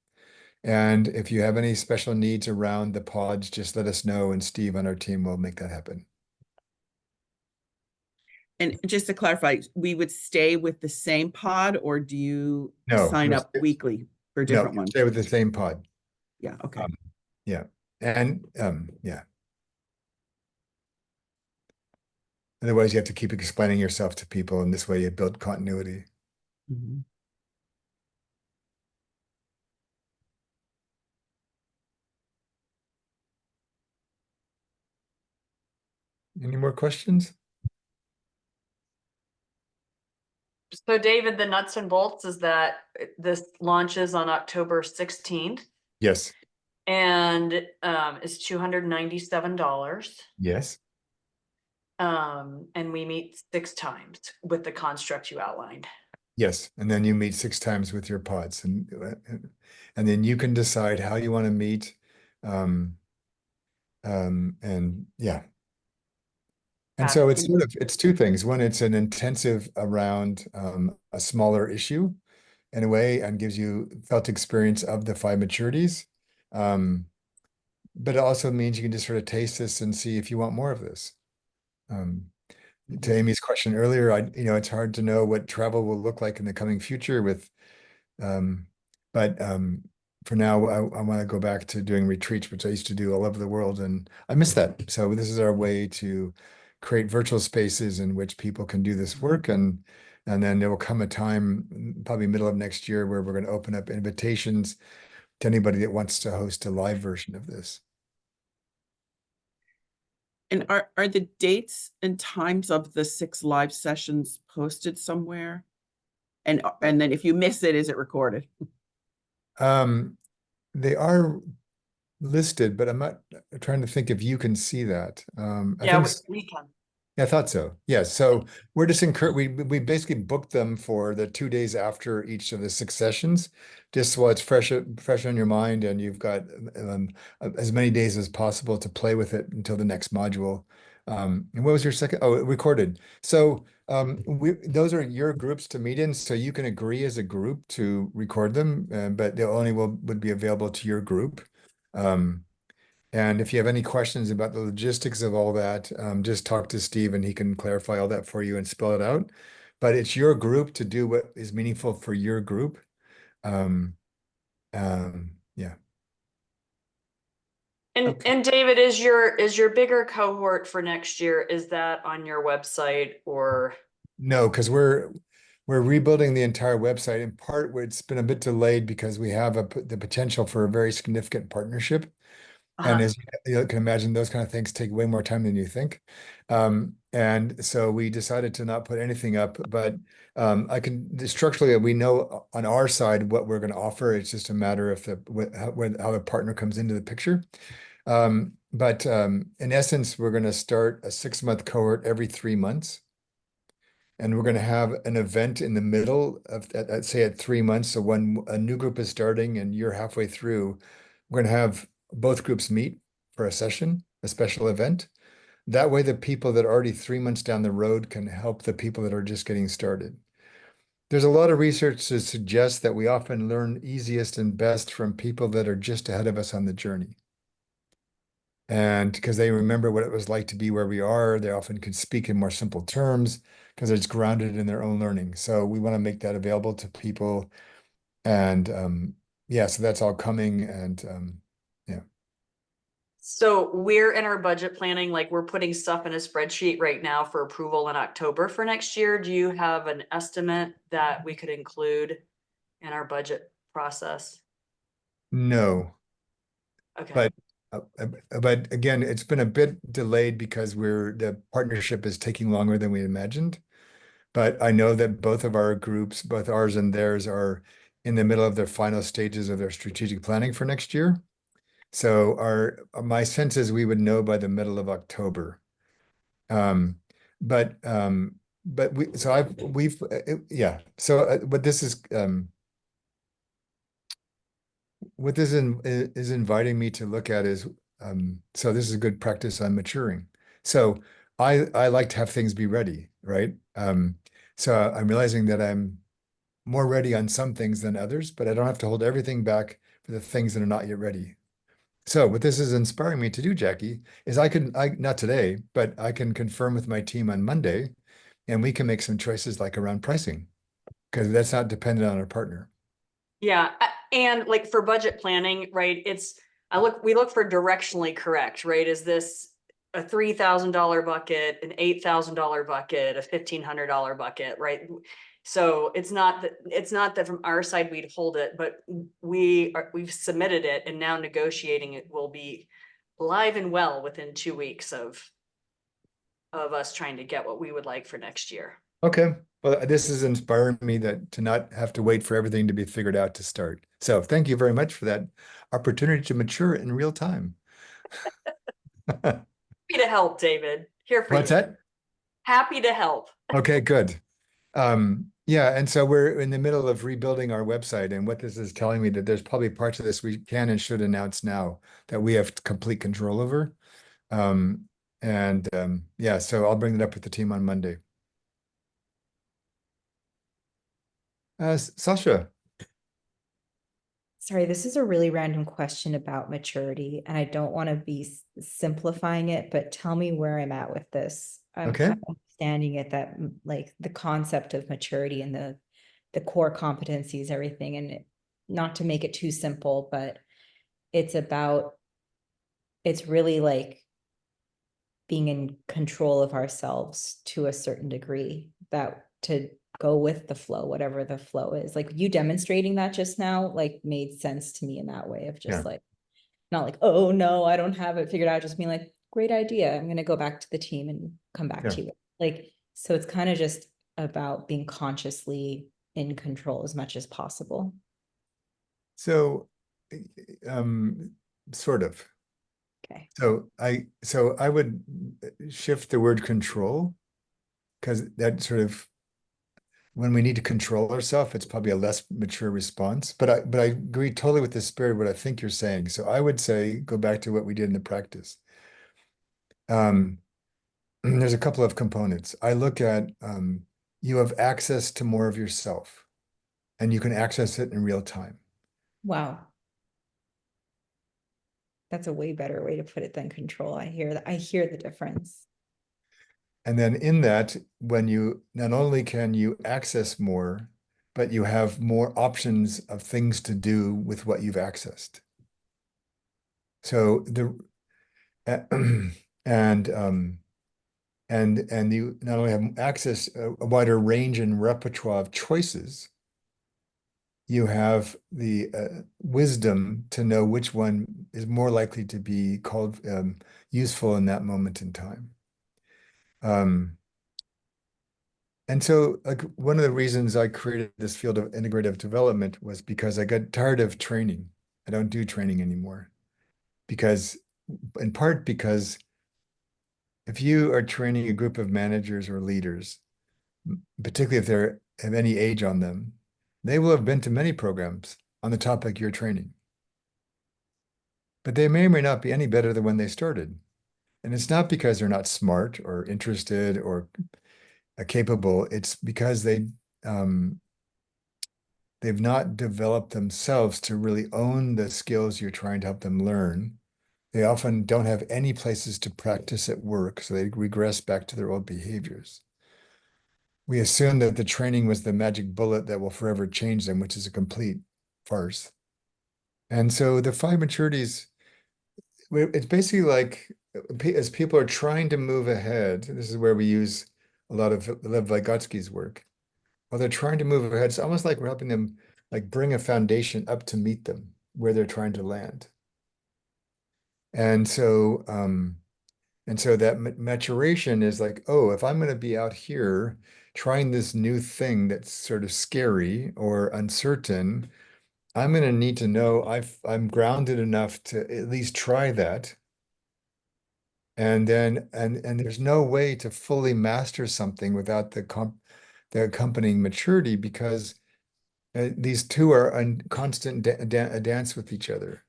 And if you have any special needs around the pods, just let us know, and Steve on our team will make that happen. And just to clarify, we would stay with the same pod, or do you No, sign up weekly for different ones? Stay with the same pod. Yeah, okay. Yeah. And yeah. Otherwise, you have to keep explaining yourself to people, and this way you build continuity. Mhm. Any more questions? So David, the nuts and bolts is that this launches on October 16th. Yes. And it's $297. Yes. And we meet 6 times with the construct you outlined. Yes. And then you meet 6 times with your pods, and then you can decide how you want to meet. And yeah. And so it's 2 things. One, it's an intensive around a smaller issue in a way, and gives you felt experience of the 5 maturities. But it also means you can just sort of taste this and see if you want more of this. To Amy's question earlier, it's hard to know what travel will look like in the coming future but for now, I want to go back to doing retreats, which I used to do all over the world, and I miss that. So this is our way to create virtual spaces in which people can do this work, and then there will come a time, probably middle of next year, where we're going to open up invitations to anybody that wants to host a live version of this. And are the dates and times of the 6 live sessions posted somewhere? And then if you miss it, is it recorded? They are listed, but I'm not trying to think if you can see that. I Yeah, think we can. Yeah, I thought so. Yeah. So we're just we basically booked them for the 2 days after each of the 6 sessions, just while it's fresh on your mind and you've got as many days as possible to play with it until the next module. And what was your second? Oh, recorded. So those are your groups to meet in, so you can agree as a group to record them, but they only would be available to your group. And if you have any questions about the logistics of all that, just talk to Steve and he can clarify all that for you and spell it out. But it's your group to do what is meaningful for your group. Yeah. And David, is your bigger cohort for next year, is that on your website or? No, because we're rebuilding the entire website. In part, it's been a bit delayed because we have the potential for a very significant partnership. And as you can imagine, those kind of things take way more time than you think. And so we decided to not put anything up, but structurally, we know on our side what we're going to offer. It's just a matter of how the partner comes into the picture. But in essence, we're going to start a 6-month cohort every 3 months. And we're going to have an event in the middle of, say, at 3 months. So when a new group is starting and you're halfway through, we're going to have both groups meet for a session, a special event. That way, the people that are already 3 months down the road can help the people that are just getting started. There's a lot of research to suggest that we often learn easiest and best from people that are just ahead of us on the journey. And because they remember what it was like to be where we are, they often can speak in more simple terms because it's grounded in their own learning. So we want to make that available to people. And yeah, so that's all coming. And yeah. So we're in our budget planning, like we're putting stuff in a spreadsheet right now for approval in October for next year. Do you have an estimate that we could include in our budget process? No. Okay. But again, it's been a bit delayed because the partnership is taking longer than we imagined. But I know that both of our groups, both ours and theirs, are in the middle of their final stages of their strategic planning for next year. So my sense is we would know by the middle of October. Um, but yeah. So what this is inviting me to look at is so this is a good practice on maturing. So I like to have things be ready, right? So I'm realizing that I'm more ready on some things than others, but I don't have to hold everything back for the things that are not yet ready. So what this is inspiring me to do, Jackie, is not today, but I can confirm with my team on Monday, and we can make some choices like around pricing, because that's not dependent on our partner. Yeah, and like for budget planning, right? We look for directionally correct, right? Is this a $3,000 bucket, an $8,000 bucket, a $1,500 bucket, right? So it's not that from our side we'd hold it, but we've submitted it, and now negotiating it will be live and well within 2 weeks of us trying to get what we would like for next year. Okay. Well, this is inspiring me to not have to wait for everything to be figured out to start. So thank you very much for that opportunity to mature in real time. Happy to help, David. Here for What's you. that? Happy to help. Okay, good. Yeah, and so we're in the middle of rebuilding our website, and what this is telling me that there's probably parts of this we can and should announce now that we have complete control over. Yeah, so I'll bring it up with the team on Monday. Sasha. Sorry, this is a really random question about maturity, and I don't want to be simplifying it, but tell me where I'm at with this. I'm Okay. kind of understanding it that like the concept of maturity and the core competencies, everything, and not to make it too simple, but it's really like being in control of ourselves to a certain degree, that to go with the flow, whatever the flow is. Like you demonstrating that just now, like made sense to me in that way of just like, not like, oh no, I don't have it figured out, just being like, great idea. I'm going to go back to the team and come back to you. Like, so it's kind of just about being consciously in control as much as possible. So, sort of. Okay. So I would shift the word control, because that sort of, when we need to control ourselves, it's probably a less mature response. But I agree totally with the spirit of what I think you're saying. So I would say go back to what we did in the practice. There's a couple of components. I look at you have access to more of yourself, and you can access it in real time. Wow. That's a way better way to put it than control. I hear that. I hear the difference. And then in that, when you not only can you access more, but you have more options of things to do with what you've accessed. So and you not only have access a wider range and repertoire of choices, you have the wisdom to know which one is more likely to be called useful in that moment in time. And so, like, one of the reasons I created this field of integrative development was because I got tired of training. I don't do training anymore in part because if you are training a group of managers or leaders, particularly if they're have any age on them, they will have been to many programs on the topic you're training. But they may or may not be any better than when they started. And it's not because they're not smart or interested or capable. It's because they've not developed themselves to really own the skills you're trying to help them learn. They often don't have any places to practice at work, so they regress back to their old behaviors. We assume that the training was the magic bullet that will forever change them, which is a complete farce. And so the five maturities, it's basically like as people are trying to move ahead, this is where we use a lot of Lev Vygotsky's work. While they're trying to move ahead, it's almost like we're helping them like bring a foundation up to meet them where they're trying to land. And so that maturation is like, oh, if I'm going to be out here trying this new thing that's sort of scary or uncertain, I'm going to need to know I'm grounded enough to at least try that. And then and there's no way to fully master something without the accompanying maturity, because these two are in constant dance with each other.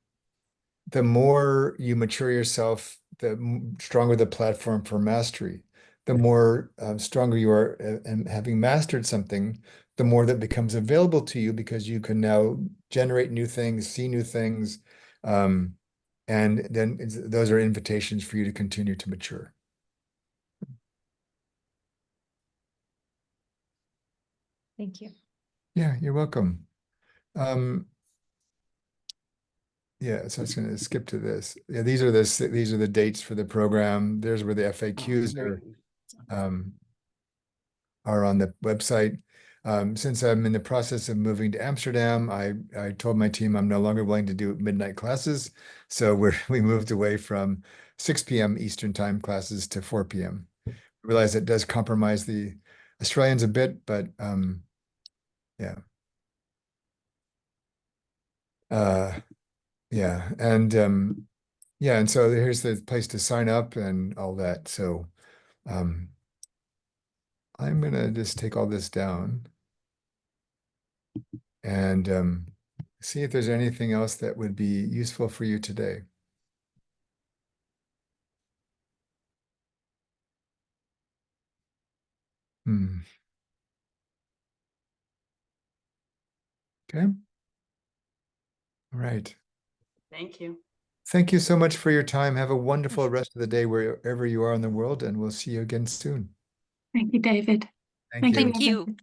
The more you mature yourself, the stronger the platform for mastery. The more stronger you are in having mastered something, the more that becomes available to you, because you can now generate new things, see new things, and then those are invitations for you to continue to mature. Thank you. Yeah, you're welcome. Yeah, so I was going to skip to this. Yeah, these are the dates for the program. There's where the FAQs are on the website. Since I'm in the process of moving to Amsterdam, I told my team I'm no longer willing to do midnight classes. So we moved away from 6 p.m. Eastern time classes to 4 p.m. I realize it does compromise the Australians a bit, but yeah. Yeah, and so here's the place to sign up and all that. So I'm gonna just take all this down and see if there's anything else that would be useful for you today. Okay. All right. Thank you. Thank you so much for your time. Have a wonderful rest of the day wherever you are in the world, and we'll see you again soon. Thank you, David. Thank you. Thank you.